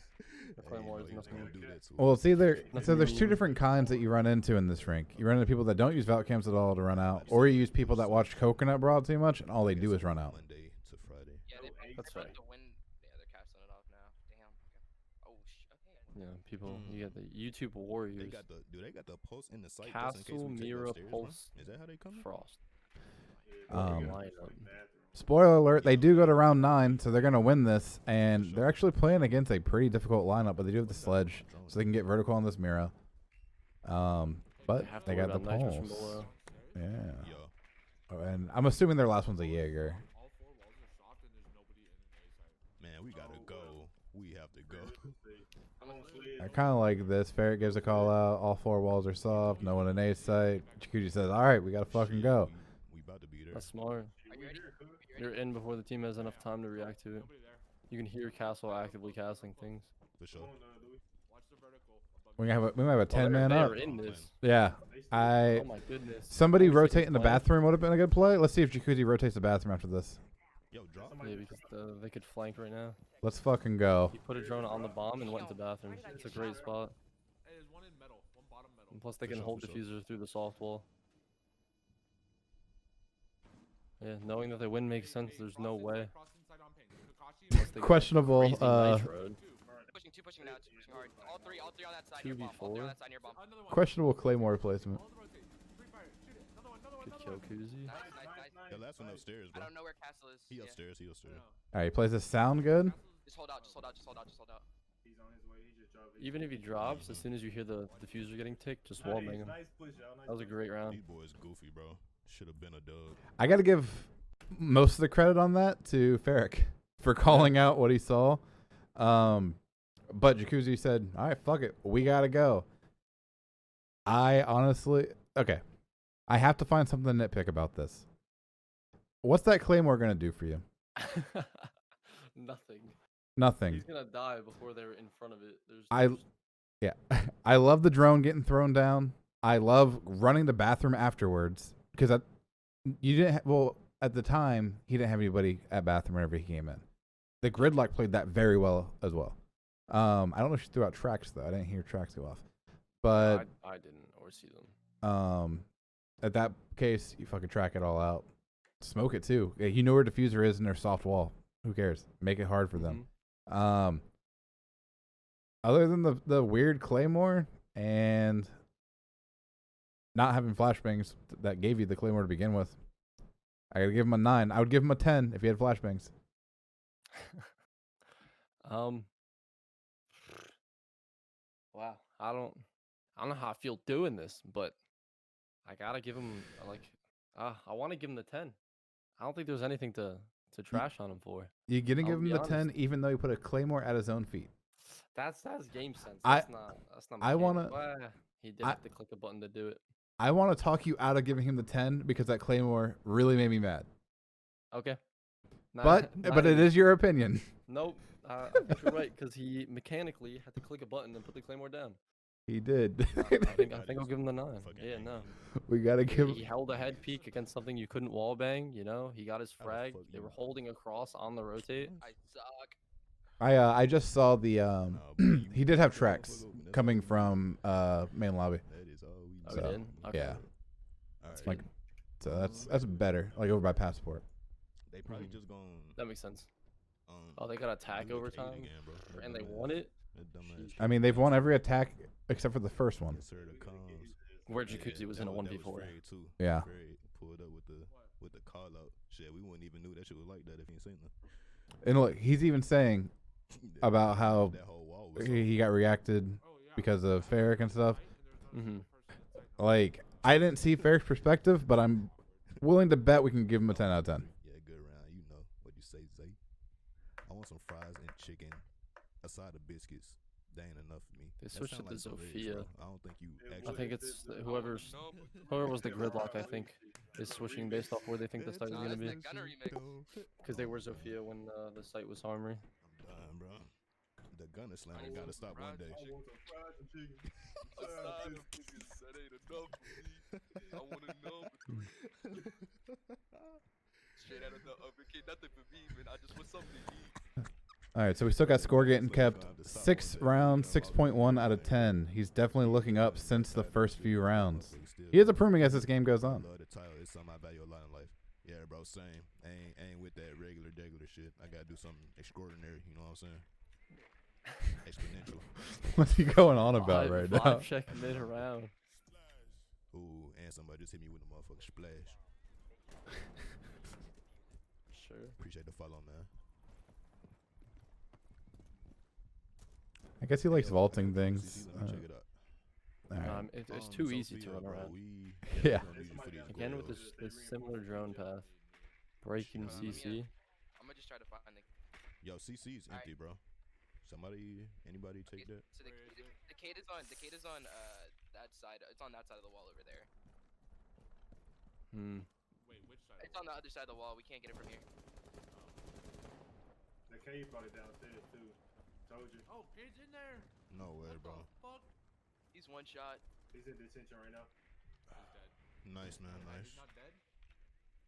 the I Claymore ain't is know he was nothing. gonna do that to him. Well, it's either Nothing so there's two new. different kinds that you run into in this rink. You run into people that don't use vault cams at all to run out, or you use people that watch Coconut Broad too much and all they do is run out. Monday to Friday. Yeah, they That's probably right. to win. Yeah, they're casting it off now. Damn. Okay. Oh, okay. Yeah, people. Mm. You got the YouTube They warriors. got the post in the site just in case Castle, we take Mira, upstairs, bro. Pulse, Is that how they come? Frost. Yeah, What a Um, lineup. Spoiler alert, they do go to round 9, so they're going to win this, and they're actually playing against a pretty difficult lineup, but they do have the sledge, so they can get vertical on this Mira. But have to they worry got the about nitros from pulse. below. Yeah. Yeah. Oh, and I'm assuming their last one's a Jaeger. All 4 walls are soft and there's nobody in A side. Man, we gotta go. We have to go. I kind of like this. Ferret gives a call out. All 4 walls are soft. No one in A site. Juhcuzi says, all right, we got to fucking Shit, go. We about to be there. That's smart. Are you ready? You're in before the team has enough time to react to it. Nobody there. You can hear Castle actively casting things. For sure. Watch the vertical. Above We might have a 10 man they're up. in this. Yeah. Oh my goodness. Somebody Almost rotate taking in the flank. bathroom would have been a good play. Let's see if Juhcuzi rotates the bathroom after this. Yo, drop. Yeah, because they could flank right now. Let's fucking go. He put a drone on the bomb and went into bathroom. It's a great spot. Hey, there's one in metal. One bottom metal. And plus they For can sure, hold for sure. diffuser through the soft wall. Yeah, knowing that they win makes sense. There's no way. Cross inside on paint. Kakashi, Unless they get Questionable. crazy nitroed. Two pushing now. Two pushing hard. All three on that side. Near bomb. All 2v4. three on that side near bomb. Another one. Questionable Claymore placement. Hold the rotate. Free fire. Shoot it. Another one. Another one. Good Another kill, one. Kuzi. Nice. The last one upstairs, I bro. don't know where Castle is. He Yeah. upstairs. He upstairs. All right, he plays this sound good. Just hold out. Just hold out. Just hold out. Just hold out. He's on his way. He just dropped it. Even if he drops, as soon as you hear the diffuser getting ticked, just wall bang him. Nice push, y'all. Nice That was a push. great round. These boys goofy, bro. Should have been a dub. I got to give most of the credit on that to Ferric for calling out what he saw. But Juhcuzi said, all right, fuck it. We got to go. I honestly, okay. I have to find something to nitpick about this. What's that Claymore going to do for you? Nothing. Nothing. He's gonna die before they're in front of it. Yeah. I love the drone getting thrown down. I love running the bathroom afterwards because you didn't well at the time he didn't have anybody at bathroom whenever he came in. The gridlock played that very well as well. I don't know if she threw out tracks though. I didn't hear tracks go off. But I didn't or see them. at that case you fucking track it all out. Smoke it too. Yeah, you know where diffuser is in their soft wall. Who cares? Make it hard for them. Other than the weird Claymore and not having flashbangs that gave you the Claymore to begin with, I gotta give him a 9. I would give him a 10 if he had flashbangs. Wow. I don't know how I feel doing this, but I gotta give him I want to give him the 10. I don't think there's anything to trash on him for. You gonna I'll give him be the honest. 10 even though he put a Claymore at his own feet. That's game sense. I- That's not. I wanna- mechanical. He did I- have to click a button to do it. I want to talk you out of giving him the 10 because that Claymore really made me mad. Okay. But it is your opinion. Nope. I think you're right because he mechanically had to click a button and put the Claymore down. He did. I think I'll give him the 9. Fucking Yeah, angry. no. We gotta give. He held a head peek against something you couldn't wall bang. You know, he got his How the frag. fuck They you- were holding across on the rotate. I suck. I just saw the Nah, boy, you he did have fuck tracks open, that's coming all we from main lobby. That is all we Oh, So, he did? Okay. Yeah. All right. Like so that's better. Like over by passport. They probably Mhm. just gonna That makes sense. Oh, they got attack do it overtime, again, bro. That and they dumbass- won it. that dumbass Sheesh. shit. I mean they've won every attack except for the first one. Yes, sir, the comms. Where Yeah, Juhcuzi was that in a that 1v4. Fred too. Yeah. Fred pulled up with the call out. Shit, we wouldn't even knew that shit was like that if he ain't seen them. And look, he's even saying about how that whole wall was he got reacted Oh, yeah. because of Ferric and stuff. Mhm. Like I didn't see Ferric's perspective, but I'm willing to bet we can give him a 10 out of 10. Yeah, good round. You know what you say, Zay. I want some fries and chicken, a side of biscuits. That ain't enough for me. They That switched sound it to some legs, Zofia. bro. I don't think you Yeah, actually. I think it's whoever was the gridlock. I think is switching based off where they think the site is Nah, gonna that's be. the Gunner remix. Because they were Zofia when the site was Armory. I'm done, bro. The gunner slammer need gotta some stop one fried day. I want some fries and chicken. A side of biscuits, that ain't enough for me. I want a number 3. Straight straight out of the uppercut. Nothing for me, man. I just want something to eat. All right, so we still got score getting kept. 6 rounds, 6.1 out of 10. He's definitely looking up since the first few rounds. He is improving as this game goes on. I love the title. It's something I value a lot in life. Yeah, bro, same. Ain't with that regular shit. I gotta do something extraordinary. You know what I'm saying? Exponential. What's he going on about right now? Five check mid round. Ooh, and somebody just hit me with a motherfucking splash. Sure. Appreciate the follow, man. I guess he likes vaulting things. CC, let me check it out. All right. It's too easy to run bro, around. Yeah. we gonna use you for these Again with goals. this similar drone path. Breaking Shit. CC. I'm gonna just try to find the. Yo, CC's empty, bro. Anybody take that? So the Kate is on that side. It's on that side of the wall over there. Wait, which side? It's on the other side of the wall. We can't get it from here. The cave probably downstairs too. Told you. Oh, Cade's in there. No way, What bro. the fuck? He's one shot. He's in detention right now. He's dead. Nice, man. Nice. He's not dead?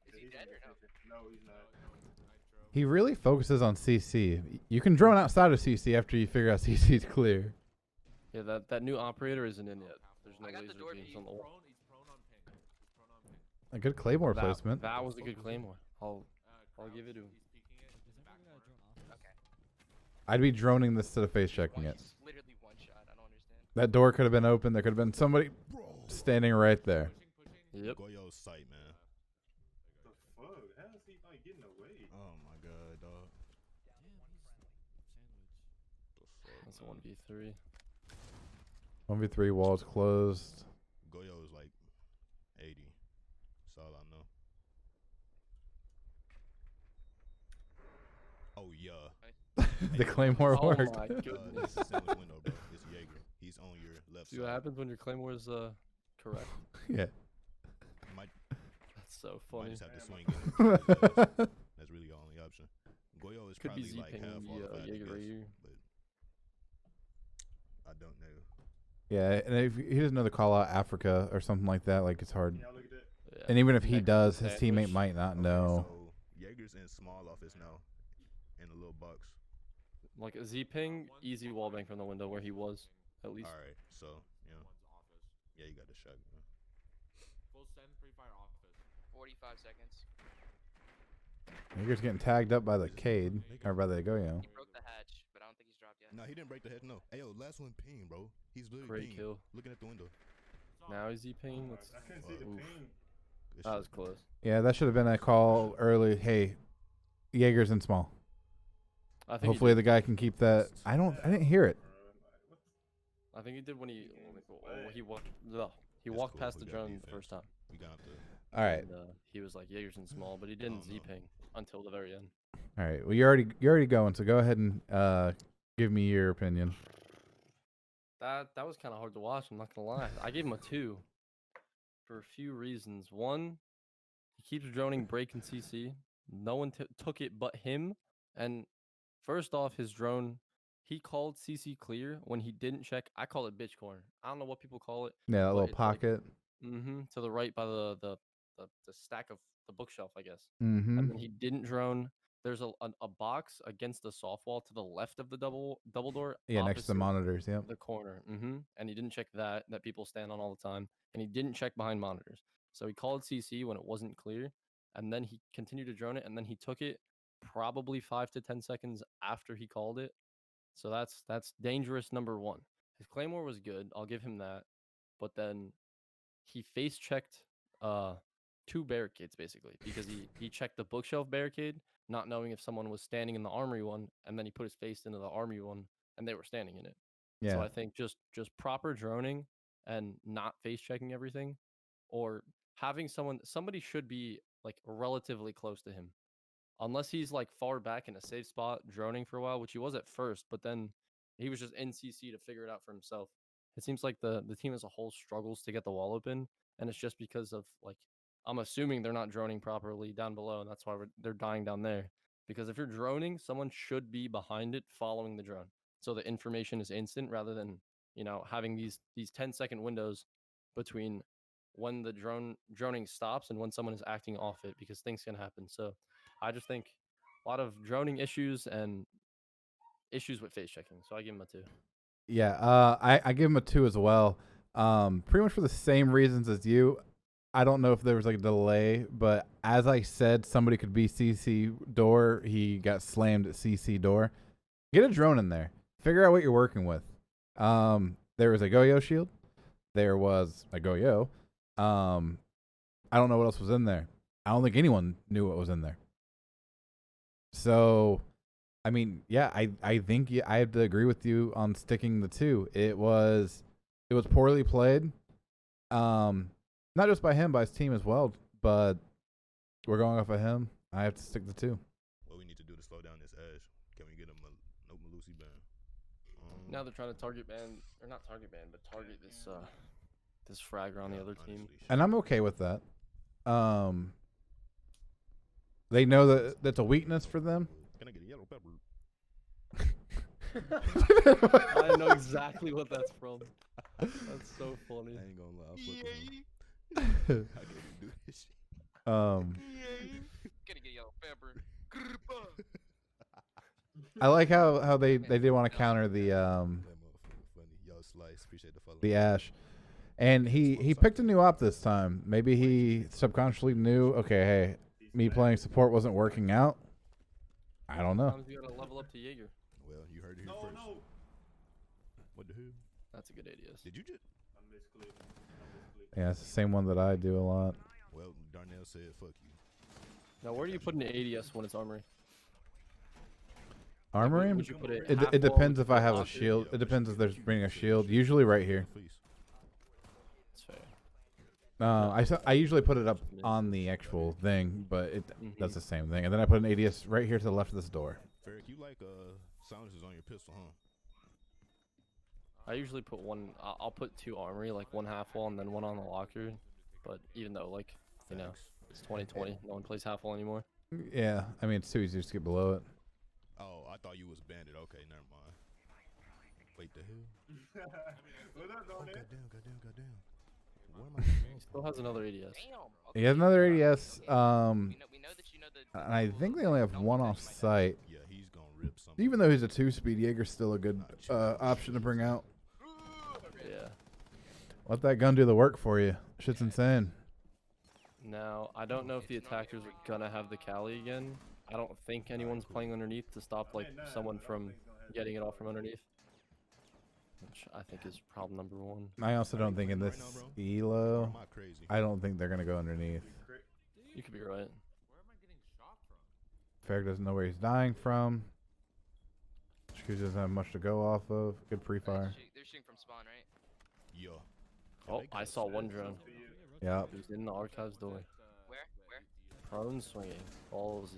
Is Yeah, he he's dead in or no? detention. No, he's not. Nitro. He really focuses on CC. You can drone outside of CC after you figure out CC is clear. Yeah, that new operator isn't in yet. There's no I got the laser door beams beam. on the wall. He's prone on ping. He's prone on ping. A good Claymore That- placement. That was a good claymore. I'll Crouch, give it to him. He's peeking it. He's back corner. Okay. I'd be droning this to the face checking it. He's literally one shot. I don't understand. That door could have been open. There could have been somebody standing right there. Pushing. Yep. Goyo's sight, man. The fuck? How is he not getting away? Oh my god, dog. That's a 1v3. 1v3 walls closed. Goyo is like 80. That's all I know. Oh yeah. The Claymore Oh worked. my It's goodness. a sandwich window, bro. It's Jaeger. He's on your left See side. what happens when your claymore is correct. Yeah. Might That's so might funny. just have to swing it. That's really the only option. Goyo is Could be probably like Z-ping half the qualified, I Jaeger guess, right here. but I don't know. Yeah, and if he doesn't know the call out Africa or something like that, like it's hard. Yeah, look at that. Yeah. And even if he Next does, his sandwich. teammate might not Okay, know. So Jaeger's in small office now, in a little box. Like a Z-ping, easy wallbang from the window where he was, at least. All right, so yeah, One's office. yeah, you got the shotgun. Full send pre-fire office. 45 seconds. Jaeger's getting tagged up by the Cade or by the Goyo. He broke the hatch, but I don't think he's dropped yet. No, he didn't break the head. No. Hey, yo, last one ping, bro. He's literally Great ping, kill. looking at the window. Now he's Z-ping. That's, I couldn't see the Oof. ping. Good that shit. was close. Yeah, that should have been a call early. Hey, Jaeger's in small. I think Hopefully he the did, guy can keep that. I didn't hear it. I think he did when he walked. He It's walked cool, past we the got drone the defense. first time. We got the. All right. And, he was like Jaeger's in small, but he didn't Oh, no. Z-ping until the very end. All right. Well, you're already going, so go ahead and give me your opinion. That was kind of hard to watch. I'm not gonna lie. I gave him a 2 for a few reasons. One, he keeps droning break and CC. No one took it but him. And first off, his drone, he called CC clear when he didn't check. I call it bitch corner. I don't know what people call it. Yeah, that But little it's like- pocket. To the right by the stack of the bookshelf, I guess. Mm-hmm. And then he didn't drone. There's a box against the soft wall to the left of the double door. Yeah, next to the opposite monitors. Yep. the corner. And he didn't check that people stand on all the time. And he didn't check behind monitors. So he called CC when it wasn't clear. And then he continued to drone it. And then he took it probably 5 to 10 seconds after he called it. So that's dangerous number one. His claymore was good. I'll give him that. But then he face checked 2 barricades basically because he checked the bookshelf barricade, not knowing if someone was standing in the armory one, and then he put his face into the armory one and they were standing in it. Yeah. So I think just proper droning and not face checking everything, or having somebody should be like relatively close to him. Unless he's like far back in a safe spot droning for a while, which he was at first, but then he was just in CC to figure it out for himself. It seems like the team as a whole struggles to get the wall open, and it's just because of like I'm assuming they're not droning properly down below, and that's why they're dying down there. Because if you're droning, someone should be behind it following the drone, so the information is instant rather than having these 10-second windows between when the droning stops and when someone is acting off it, because things can happen. So I just think a lot of droning issues and issues with face checking. So I give him a 2. Yeah, I give him a 2 as well. Pretty much for the same reasons as you. I don't know if there was like a delay, but as I said, somebody could be CC door. He got slammed at CC door. Get a drone in there. Figure out what you're working with. There was a Goyo shield. There was a Goyo. I don't know what else was in there. I don't think anyone knew what was in there. So, I mean, yeah, I think I have to agree with you on sticking the 2. It was poorly played. Not just by him, by his team as well. But we're going off of him. I have to stick the 2. What we need to do to slow down this Ash? Can we get him no Malusi ban? Now they're trying to target ban, or not target ban, but target this fragger on the other team. And I'm okay with that. They know that that's a weakness for them. Can I get a yellow pepper? I know exactly what that's from. That's so funny. I ain't gonna lie. I'll flip him. I can't even do this shit. Gotta get yellow pepper. I like how they did want to counter the That motherfucker funny. Yo, Slice, appreciate the follow. the Ash, and he picked a new op this time. Maybe he subconsciously knew. Okay, hey, me playing support wasn't working out. I don't know. Sometimes you gotta level up to Jaeger. Well, you heard it here first. No. What the hell? That's a good ADS. Did you just? I misclicked. Yeah, it's the same one that I do a lot. Well, Darnell said, "Fuck you." Now, where do you put an ADS when it's armory? Armory? Would you put it? It half depends wall if I have a with the shield. pocket? It depends if there's bringing a shield. Usually right here. Please. That's fair. I usually put it up on the actual thing, but that's the same thing. And then I put an ADS right here to the left of this door. Ferric, you like silencers on your pistol, huh? I usually put one. I'll put 2 armory, like 1 half wall and then 1 on the locker. But even though, like, you know, Facts. it's 2020, no one plays half wall anymore. Yeah, I mean it's too easy to just get below it. Oh, I thought you was bandit. Okay, never mind. Wait, the hell? What up, Oh, Darnell? goddamn. What am I doing? He still has another ADS. Damn. He has another ADS. We know that you know the. And I think they only have Don't 1 do off nothing like that. site. Yeah, he's gonna rip something. Even though he's a 2-speed, Jaeger's still a good option to bring out. Yeah. Let that gun do the work for you. Shit's insane. Now, I don't know if the attackers are gonna have the Cali again. I don't think anyone's playing underneath to stop like someone from getting it off from underneath. Which I think is problem number 1. I also don't think in this Or elo, am I crazy? I don't think they're gonna go underneath. You could be right. Where am I getting shot from? Ferric doesn't know where he's dying from. Juhcuzi doesn't have much to go off of. Good pre-fire. They're shooting from spawn, right? Yeah. Oh, I saw one drone. Yep. He was in the archives door. Where? Prone swinging. Ballsy.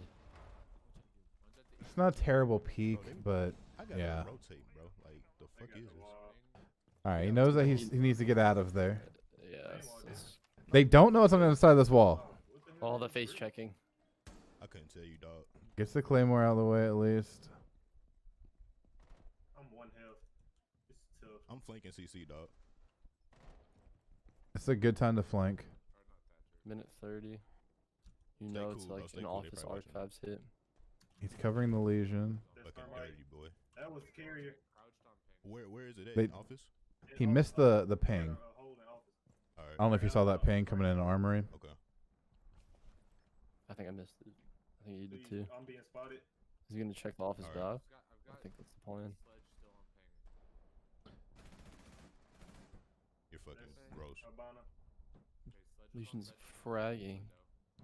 It's not a terrible peak, but I gotta yeah. rotate, bro. Like, the fuck is this? all right. He knows that he needs to get out of there. Yeah. It's They don't know what's on the other side of this wall. all the face checking. I couldn't tell you, dog. Gets the claymore out of the way at least. I'm 1 health. It's tough. I'm flanking CC, dog. It's a good time to flank. Minute 30. You Stay know cool, it's bro. like Stay an cool. They office probably watching. archives hit. He's covering the Legion. That's Fucking right. dirty, boy. That was the carrier. Crouched on ping. Where is it at? They- In office? He missed the ping. Hold in office. All right. I don't know if you saw that ping coming in armory. Okay. I think I missed it. I think you did Please, too. I'm being spotted. He's gonna check the office Alright. back. I've I got think that's the plan. sledge still on ping. You're fucking That's gross. Urbana. Okay, sledge is on Legions sledge. fragging.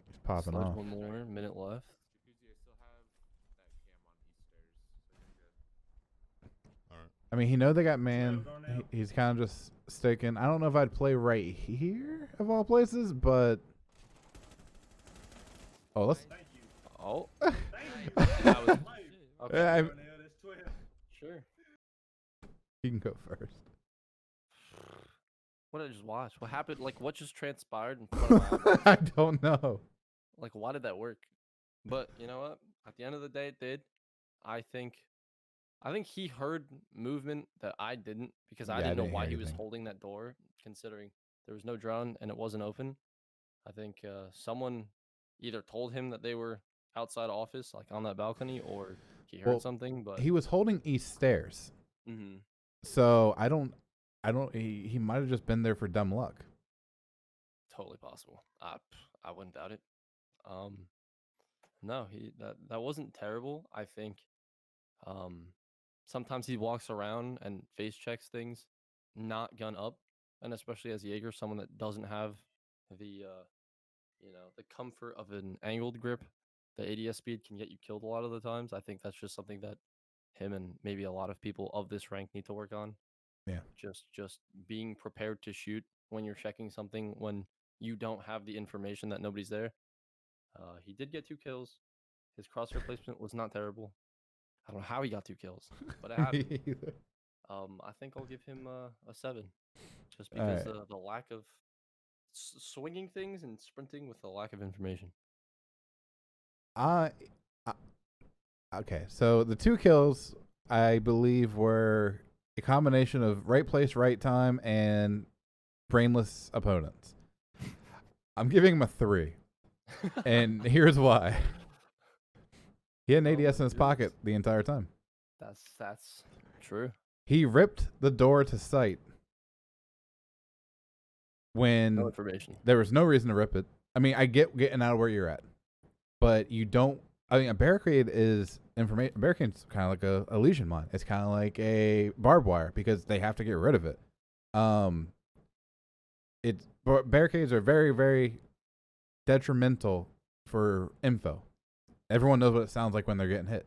He's popping Sledge off. one more. Minute left. Juhcuzi, I still have that cam on east stairs, so you're good. All right. I mean, he know they got man. Darnell. He's kind of just sticking. I don't know if I'd play right here of all places, but oh, let's. Thank you. Oh, Thank you. That was- Life. okay. Yeah, Darnell, that's 12. Sure. He can go first. What did I just watch? What happened? Like, what just transpired in front of my eyes? I don't know. Like, why did that work? But you know what? At the end of the day, it did. I think he heard movement that I didn't because I Yeah, I didn't know didn't why hear he was anything. holding that door, considering there was no drone and it wasn't open. I think someone either told him that they were outside office, like on that balcony, or he heard Well, something. But He was holding east stairs, Mhm. so I don't. He might have just been there for dumb luck. Totally possible. I wouldn't doubt it. No, that wasn't terrible. I think sometimes he walks around and face checks things, not gun up, and especially as Jaeger, someone that doesn't have the the comfort of an angled grip, the ADS speed can get you killed a lot of the times. I think that's just something that him and maybe a lot of people of this rank need to work on. Yeah. Just being prepared to shoot when you're checking something when you don't have the information that nobody's there. He did get 2 kills. His crosshair placement was not terrible. I don't know how he got 2 kills, but it happened. I think I'll give him a 7, just because Alright. the lack of swinging things and sprinting with the lack of information. I okay, so the 2 kills I believe were a combination of right place, right time, and brainless opponents. I'm giving him a 3, and here's why. He had an Oh my ADS in his pocket goodness. the entire time. That's true. He ripped the door to sight No when information. there was no reason to rip it. I mean, I get getting out of where you're at, but you don't. I mean, a barricade is information. A barricade's kind of like a lesion mine. It's kind of like a barbed wire because they have to get rid of it. Barricades are very, very detrimental for info. Everyone knows what it sounds like when they're getting hit.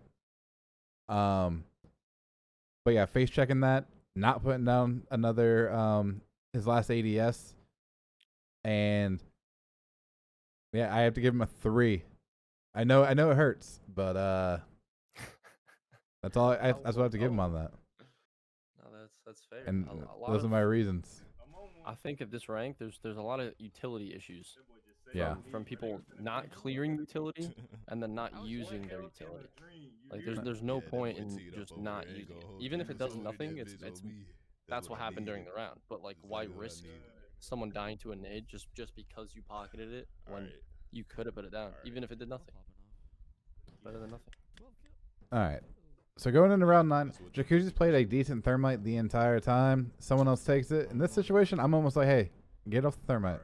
But yeah, face checking that, not putting down another his last ADS, and yeah, I have to give him a 3. I know it hurts, but that's all. That's what I have to give him on that, No, that's fair. and A lot those are of, my reasons. I think at this rank, there's a lot of utility issues. Yeah. From people not clearing utility and then not using their utility. Like there's no point in just not using it. Even if it does nothing, it's that's what happened during the round. But like, why risk someone dying to a nade just because you pocketed it when you could have put it down, even if it did nothing? Better than nothing. All right. So going into round 9, Juhcuzi's played a decent thermite the entire time. Someone else takes it. In this situation, I'm almost like, hey, get off the thermite.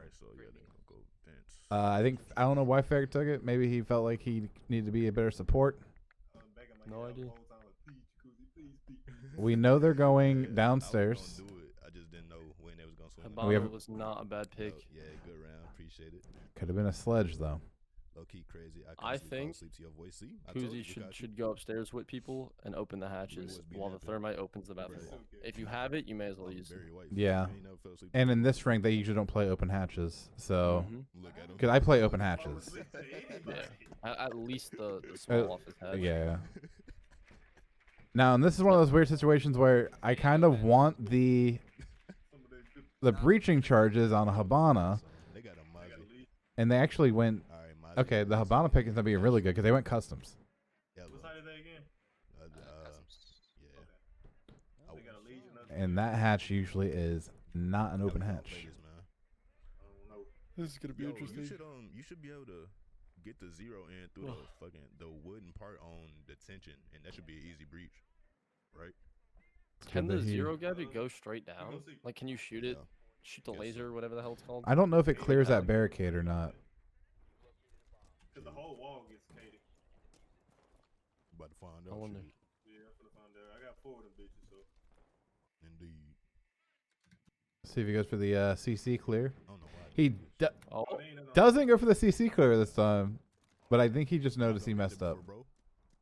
I don't know why Ferg took it. Maybe he felt like he needed to be a better support. No idea. We know they're going downstairs. I just didn't know when they was gonna swing. We Habano have- was not a bad pick. Yeah, good round. Appreciate it. Could have been a sledge though. Low key crazy. I fall think asleep to your voice. See, I told Kuzi you, got you. should go upstairs with people and open the hatches was being while the that big. thermite opens the bathroom wall. If you have it, you may as well use it. Very white. Yeah. I ain't never fell asleep And to in your this voice. rank, they usually don't play open hatches. So, Mhm. Look at him. because I play open hatches. Yeah, at least the small office has. Yeah. Now, and this is one of those weird situations where I kind of want the breaching charges on a Habana, They got a Mozzie. and they actually went. All right, Mozzie. Okay, the Habana pick is gonna be really good because they went customs, Yellow. What side is that again? Yeah. I They got a Legion up and that hatch usually is not an open hatch. Play this, man. I don't know. This is gonna Yo, you should be able to get the 0 in through the wooden part on the tension, and that should be an easy breach, right? Can good the that he- zero gadget go straight down? Like, can you shoot it? Yeah. Shoot the Guess laser, whatever the hell it's called? I don't know if it clears that barricade or not. Because the whole wall gets catered. About to find I out. wonder. shit. Yeah, I'm finna find out. I got 4 of them bitches, so. Indeed. See if he goes for the CC clear. I don't know why. He Oh, They ain't nothing on- doesn't go for the CC clear this time, but I think he just I noticed he don't messed know up. if they before,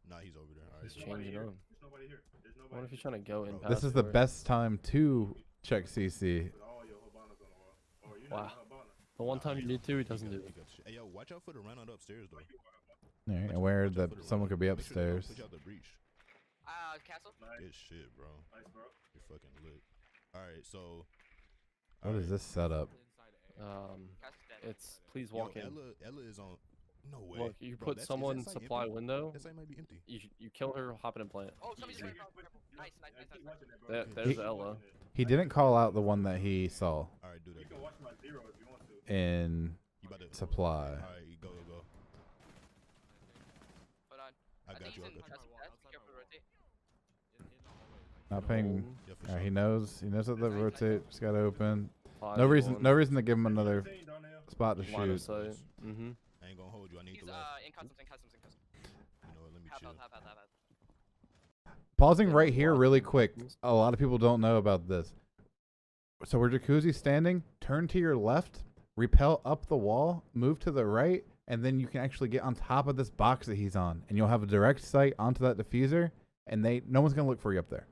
bro. Nah, he's over there. All right. he's There's nobody changing here. on. There's nobody here. There's I nobody wonder if he's here. trying to go in Bro, past This is the door. best time to check CC. With all your Habanas on the wall. Or you're Wow. not a Habana. The one time you need to, he doesn't do He it. got the shit. Hey, yo, watch out for the run out upstairs, though. All right, aware that someone could be Make sure they don't upstairs. Push out the breach. Castle. Nice. It's shit, bro. Nice, bro. You're fucking lit. All right, so. What is this setup? Castle's dead. It's please Yo, walk in. Ella is on. No way. Look, you Bro, put that's- is someone that site supply empty? window. That site might be empty. You kill her, hop in and plant. Oh, somebody's Easy. right across. Nice, nice, Yeah, nice, keep nice. watching that, bro. There's He- the Ella. He didn't call out the one that he saw All right, do that. You can watch my 0 if you want to. in You about to supply. All right, go. He's I in got you. Custom Death. Be careful to rotate. In the hallway. Like, Not paying. Yeah, for He sure. knows. He knows that the rotate just got open. Five No to reason. one. No reason to give him another 13, Darnell. spot to Line of shoot. sight. Mm-hmm. I ain't gonna hold you. I need He's the last. in customs. You know what? Let me Half chill. health. Pausing Yeah, right we're here locked really in quick. customs. A lot of people don't know about this. So where Juhcuzi's standing, turn to your left, repel up the wall, move to the right, and then you can actually get on top of this box that he's on, and you'll have a direct sight onto that diffuser, and no one's gonna look for you up there.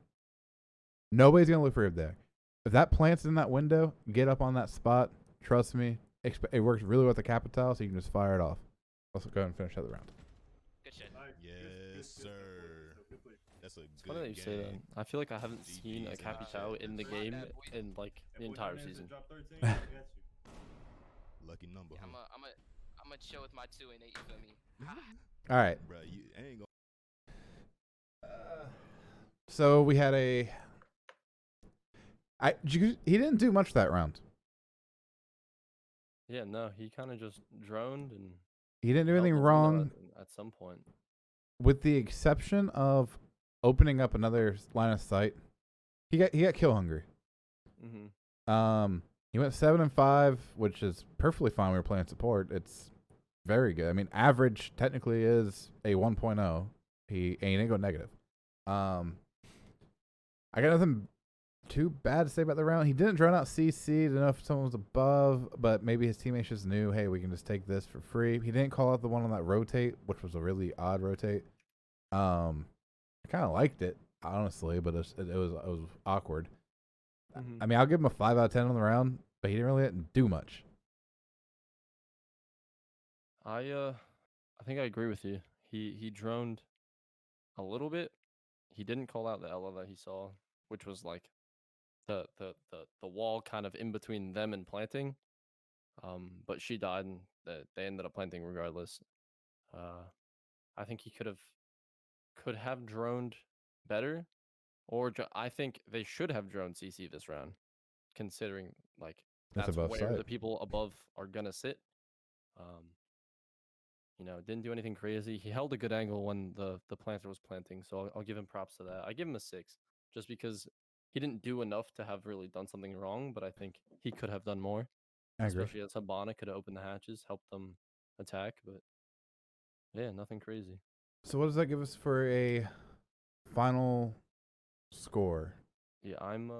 Nobody's gonna look for you up there. If that plant's in that window, get up on that spot. Trust me, it works really well with the Capital, so you can just fire it off. Let's go ahead and finish out the round. Good shit. Nice. Yes, sir. Good play. That's a It's funny that good you say that. game. I feel like I haven't seen a GG's, Capitao in the Run game that, boy. in like That the boy entire Darnell season. Drop 13. I got you. Lucky number. Yeah, Huh? I'm a chill with my 2 and 8. You feel me? All right. Bro, you ain't gonna. So we had he didn't do much that round. Yeah, no, he kind of just droned and He didn't do held anything the window wrong, at some point. with the exception of opening up another line of sight. He got kill hungry. Mm-hmm. He went 7 and 5, which is perfectly fine. We were playing support. It's very good. I mean, average technically is a 1.0. He didn't go negative. I got nothing too bad to say about the round. He didn't drown out CC. Didn't know if someone was above, but maybe his teammates just knew, hey, we can just take this for free. He didn't call out the one on that rotate, which was a really odd rotate. I kind of liked it, honestly, but it was awkward. Mhm. I mean, I'll give him a 5 out of 10 on the round, but he didn't really do much. I think I agree with you. He droned a little bit. He didn't call out the Ella that he saw, which was like the wall kind of in between them and planting. But she died and they ended up planting regardless. I think he could have droned better, or I think they should have droned CC this round, considering like That's that's above where sight. the people above are gonna sit. Didn't do anything crazy. He held a good angle when the planter was planting, so I'll give him props to that. I give him a 6, just because he didn't do enough to have really done something wrong, but I think he could have done more. I agree. Especially as Habana could have opened the hatches, helped them attack, but yeah, nothing crazy. So what does that give us for a final score? Yeah, I'm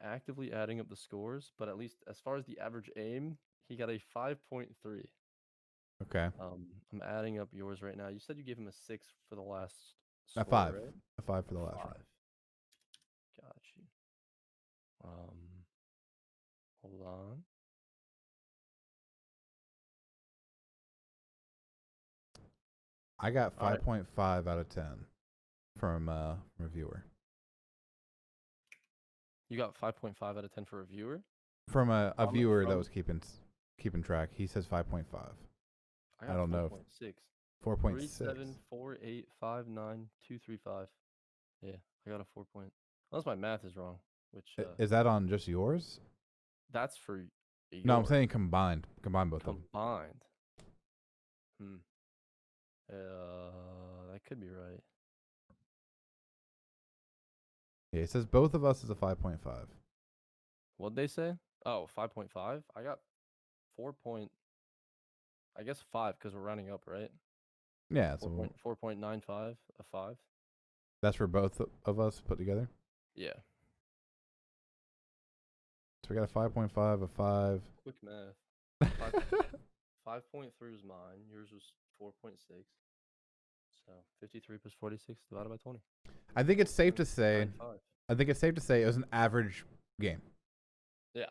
actively adding up the scores, but at least as far as the average aim, he got a 5.3. Okay. I'm adding up yours right now. You said you gave him a 6 for the last A score, 5. right? A 5 for the last 5. round. Got you. Hold on. I got All right. 5.5 out of 10 from reviewer. You got 5.5 out of 10 for a viewer? From a From- viewer that from- was keeping track. He says 5.5. I I don't know if- 4.6. 4.6. 37484892335. Yeah, I got a 4 point. Unless my math is wrong, which Is that on just yours? that's for No, I'm yours. saying combined. Combine both of them. Combined. That could be right. Yeah, it says both of us is a 5.5. What'd they say? Oh, 5.5? I got 4 point. I guess 5 because we're rounding up, right? Yeah, so 4.95, a 5. that's for both of us put together. Yeah. So we got a 5.5, a 5. Quick math. 5.3 was mine. Yours was 4.6. So 53 plus 46 divided by 20. I think it's safe to say. 95. I think it's safe to say it was an average game. Yeah.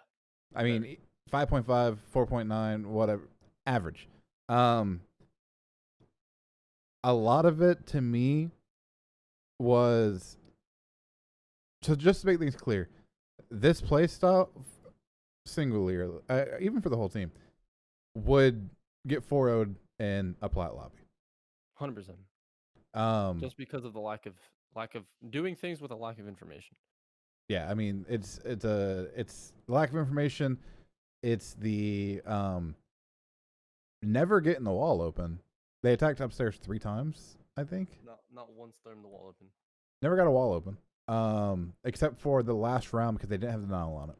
I mean, 5.5, 4.9, whatever, average. A lot of it to me was, so just to make things clear, this play style, singularly, even for the whole team, would get 4-0'd in a plat lobby. 100%. Just because of the lack of doing things with a lack of information. Yeah, I mean, it's lack of information. It's the never getting the wall open. They attacked upstairs 3 times. I think. Not once throwing the wall open. Never got a wall open. Except for the last round because they didn't have the denial on it.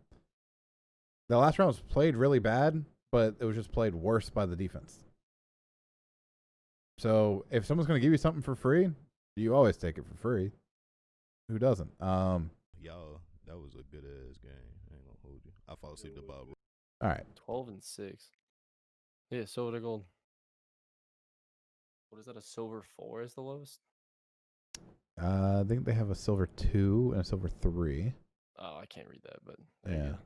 The last round was played really bad, but it was just played worse by the defense. So if someone's gonna give you something for free, you always take it for free. Who doesn't? Y'all, that was a good ass game. I ain't gonna hold you. I fall asleep about. All right. 12-6. Yeah, silver to gold. What is that? A silver 4 is the lowest? I think they have a silver 2 and a silver 3. Oh, I can't read that, but there you Yeah. go.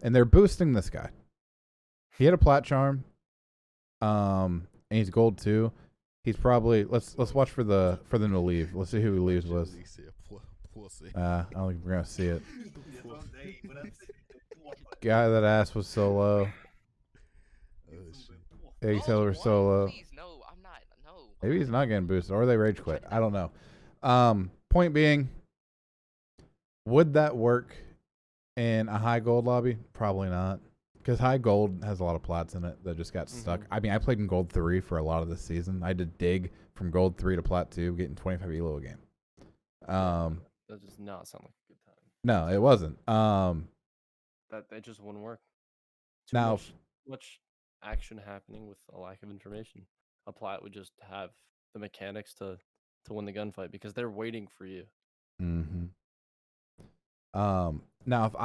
And they're boosting this guy. He had a plat charm. And he's gold 2. He's probably let's watch for them to leave. Let's see who he leaves with. I don't think we're gonna see it. Guy that ass was solo. Egg Silver solo. Please, no, I'm not. No. Maybe he's not getting boosted, or they rage quit. I don't know. Point being, would that work in a high gold lobby? Probably not, because high gold has a lot of plats in it that just got stuck. I mean, I played in gold 3 for a lot of this season. I did dig from gold 3 to plat 2, getting 25 elo a game. That does not sound like a good time. No, it wasn't. That just wouldn't work. Now, Much action happening with a lack of information. A plat would just have the mechanics to win the gunfight because they're waiting for you. mm-hmm. Now if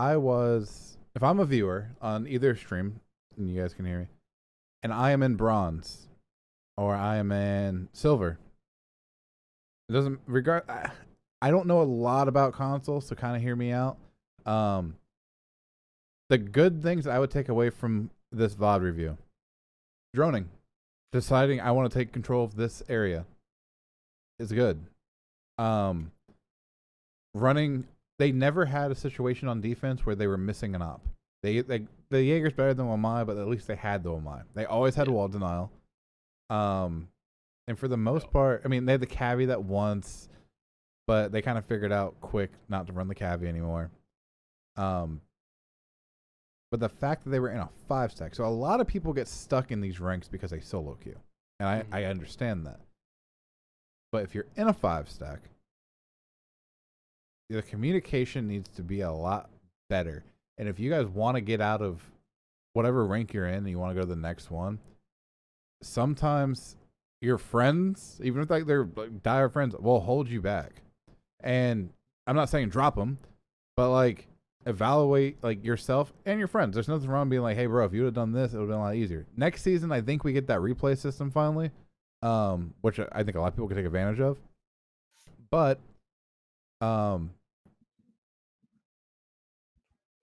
I'm a viewer on either stream, and you guys can hear me, and I am in bronze, or I am in silver, it doesn't regard. I don't know a lot about consoles, so kind of hear me out. The good things I would take away from this VOD review: droning, deciding I want to take control of this area is good. Running, they never had a situation on defense where they were missing an op. The Jaeger's better than Wamai, but at least they had the Wamai. They always had wall denial. And for the most part, I mean, they had the cavi that once, but they kind of figured out quick not to run the cavi anymore. But the fact that they were in a 5-stack, so a lot of people get stuck in these ranks because they solo queue, and I understand that. But if you're in a 5-stack, the communication needs to be a lot better. And if you guys want to get out of whatever rank you're in and you want to go to the next one, sometimes your friends, even if like they're like dire friends, will hold you back. And I'm not saying drop them, but like evaluate like yourself and your friends. There's nothing wrong being like, hey bro, if you would have done this, it would have been a lot easier. Next season, I think we get that replay system finally, which I think a lot of people can take advantage of. But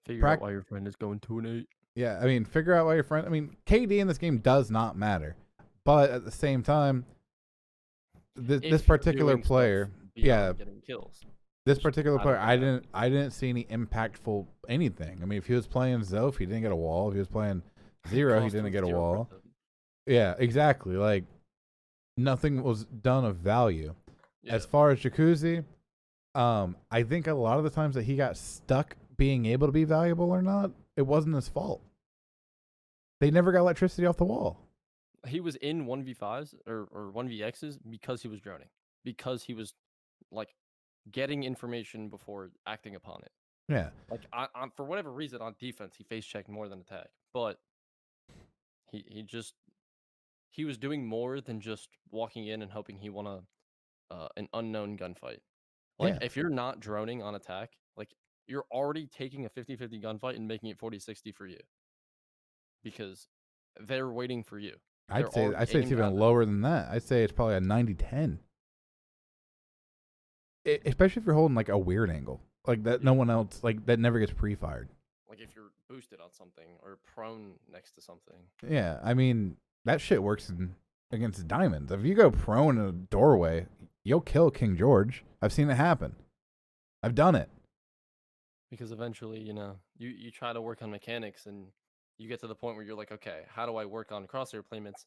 Figure out why your friend is going 2-8. yeah, I mean, figure out why your friend. I mean, KD in this game does not matter, but at the same time, this particular player, yeah, getting kills. this particular I player, don't I didn't see any impactful anything. I mean, if he was playing Zof, he didn't get a wall. If he was playing Zero, he Cost didn't him get a 0 wall. crypto. Yeah, exactly. Like nothing was done of value. Yeah. As far as Juhcuzi, I think a lot of the times that he got stuck being able to be valuable or not, it wasn't his fault. They never got electricity off the wall. He was in 1v5s or 1vx's because he was droning. Because he was like getting information before acting upon it. Yeah. Like on for whatever reason on defense he face checked more than attack. But he was doing more than just walking in and hoping he won an unknown gunfight. Like Yeah. if you're not droning on attack, like you're already taking a 50-50 gunfight and making it 40-60 for you. Because they're waiting for you. I'd say it's aimed even at them. lower than that. I'd say it's probably a 90-10. Especially if you're holding like a weird angle. Like that no one else like that never gets pre-fired. Like if you're boosted on something or prone next to something. Yeah, I mean that shit works against diamonds. If you go prone in a doorway, you'll kill King George. I've seen it happen. I've done it. Because eventually, you try to work on mechanics and you get to the point where you're like, okay, how do I work on crosshair placement?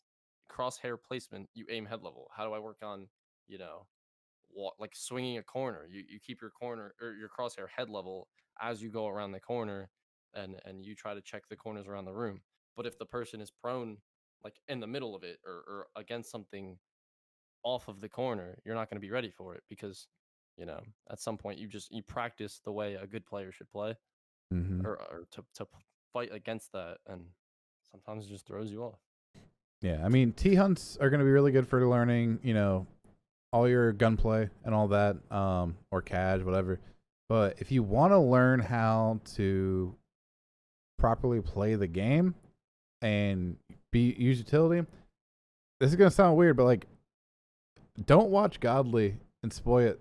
You aim head level. How do I work on, like swinging a corner? You keep your corner or your crosshair head level as you go around the corner, and you try to check the corners around the room. But if the person is prone, like in the middle of it or against something off of the corner, you're not going to be ready for it because, at some point you practice the way a good player should play, Mm-hmm. or to fight against that, and sometimes it just throws you off. Yeah, I mean, T-hunts are going to be really good for learning, all your gunplay and all that, or CAD, whatever. But if you want to learn how to properly play the game and use utility, this is going to sound weird, but like, don't watch Godly and spoil it.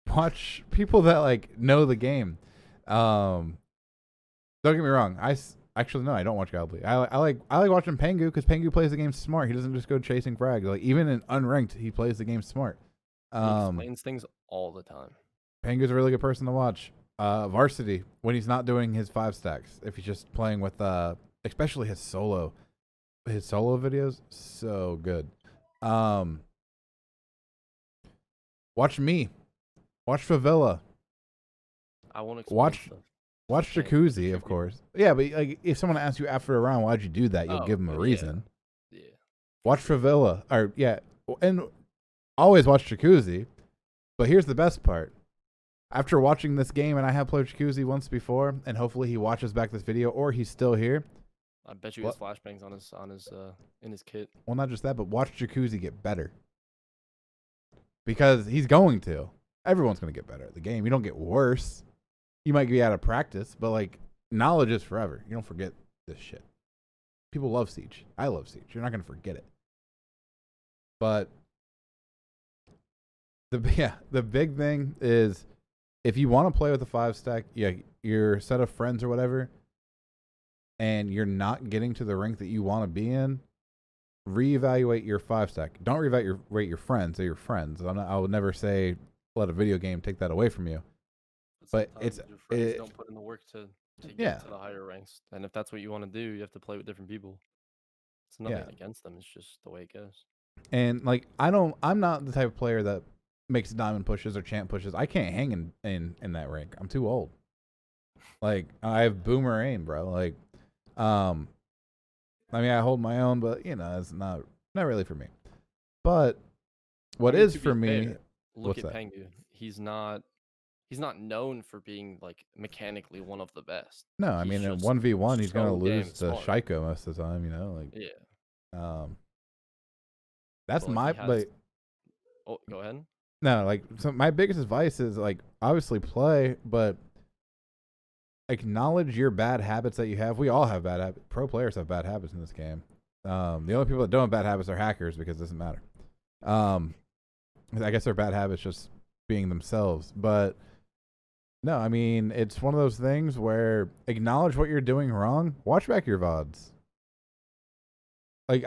Watch people that like know the game. Don't get me wrong. Actually, no, I don't watch Godly. I like watching Pengu because Pengu plays the game smart. He doesn't just go chasing frags. Like even in unranked, he plays the game smart. He explains things all the time. Pengu's a really good person to watch. Varsity when he's not doing his 5 stacks, if he's just playing with especially his solo videos, so good. Watch me. Watch faVilluh. I won't Watch Okay. Juhcuzi, of course. Yeah, but like if someone asks you after a round, why'd you do that? You'll give them a reason. Yeah. Watch faVilluh, and always watch Juhcuzi. But here's the best part: after watching this game, and I have played Juhcuzi once before, and hopefully he watches back this video or he's still here. I bet you he has flashbangs in his kit. Well, not just that, but watch Juhcuzi get better because he's going to. Everyone's going to get better at the game. You don't get worse. You might be out of practice, but like knowledge is forever. You don't forget this shit. People love Siege. I love Siege. You're not going to forget it. But the big thing is if you want to play with a 5 stack, your set of friends or whatever, and you're not getting to the rank that you want to be in, reevaluate your 5 stack. Don't reevaluate your friends. They're your friends. I would never say let a video game take that away from you. But your friends don't put in the work to Yeah. get to the higher ranks. And if that's what you want to do, you have to play with different people. It's nothing against them. It's just the way it goes. And like I'm not the type of player that makes diamond pushes or champ pushes. I can't hang in that rank. I'm too old. Like I have boomer aim, bro. Like I mean I hold my own, but it's not really for me. But what is for me, look what's at that? Pengu. He's not known for being like mechanically one of the best. No, I He's mean in just 1v1 he's gonna so lose damn to smart. Shaiko most of the time, like Yeah. that's But, like, he has- Oh, go ahead. No, like so my biggest advice is like obviously play, but acknowledge your bad habits that you have. We all have bad habits. Pro players have bad habits in this game. The only people that don't have bad habits are hackers because it doesn't matter. I guess their bad habits just being themselves. But no, I mean it's one of those things where acknowledge what you're doing wrong. Watch back your VODs. Like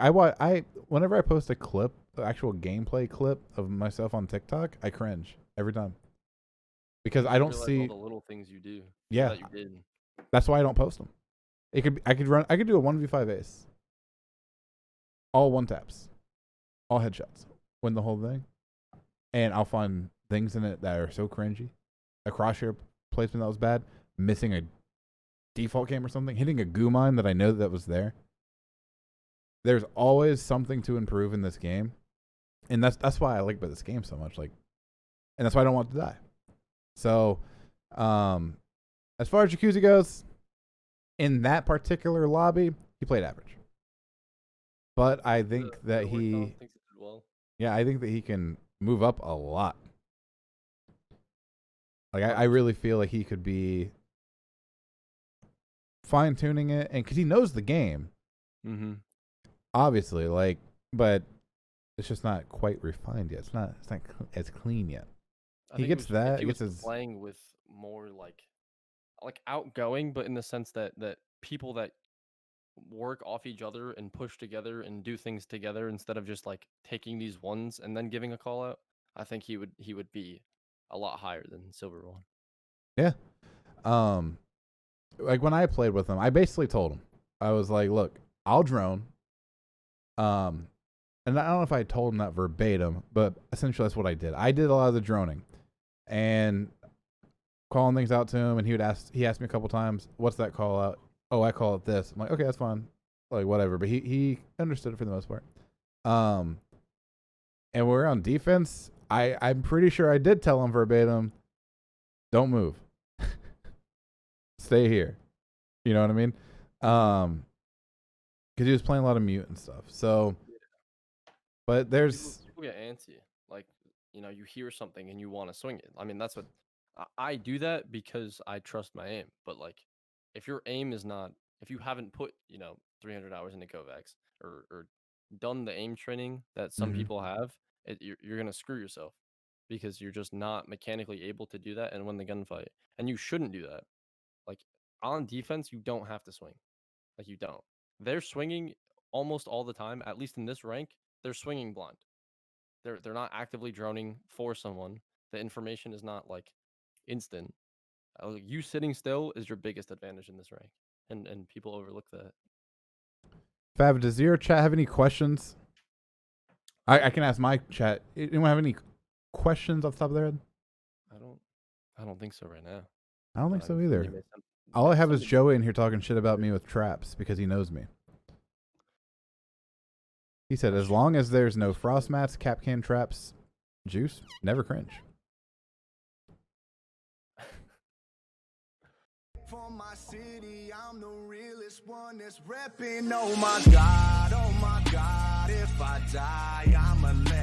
whenever I post a clip, the actual gameplay clip of myself on TikTok, I cringe every time because I don't Realize see all the little things you do. Yeah. That you did. That's why I don't post them. I could do a 1v5 ace. All 1-taps. All headshots. Win the whole thing. And I'll find things in it that are so cringy. A crosshair placement that was bad. Missing a default game or something. Hitting a goo mine that I know that was there. There's always something to improve in this game. And that's why I like this game so much. Like, and that's why I don't want to die. So, as far as Juhcuzi goes, in that particular lobby, he played average. But I think that thinks he did well. I think that he can move up a lot. Like I really feel like he could be fine tuning it, and because he knows the game, obviously, like, but it's just not quite refined yet. It's not as clean yet. He gets that. He was playing with more like outgoing, but in the sense that people that work off each other and push together and do things together instead of just like taking these ones and then giving a call out. I think he would be a lot higher than Silver One. Yeah. Like when I played with him, I basically told him, I was like, look, I'll drone. And I don't know if I told him that verbatim, but essentially that's what I did. I did a lot of the droning and calling things out to him, and he asked me a couple times, what's that call out? Oh, I call it this. I'm like, okay, that's fine. Like whatever. But he understood it for the most part. and we're on defense, I'm pretty sure I did tell him verbatim, don't move. Stay here. You know what I mean? Because he was playing a lot of mute and stuff. So, but there's People get antsy. Like, you know, you hear something and you want to swing it. I mean, that's what I do that because I trust my aim. But like, if your aim is not, if you haven't put, you know, 300 hours into Kovacs or done the aim training that some Mhm. people have, you're gonna screw yourself because you're just not mechanically able to do that and win the gunfight. And you shouldn't do that. Like on defense, you don't have to swing. Like you don't. They're swinging almost all the time. At least in this rank, they're swinging blind. They're not actively droning for someone. The information is not like instant. You sitting still is your biggest advantage in this rank, and people overlook that. Fav, does your chat have any questions? I can ask my chat. Anyone have any questions off the top of their head? I don't think so right now. I don't think But so you either. may All I have is somebody- Joey in here talking shit about me with traps because he knows me. He said, as long as there's no frost mats, cap can traps, Juice, never cringe. For my city, I'm the realest one that's repping. Oh my God, if I die, I'm a legend.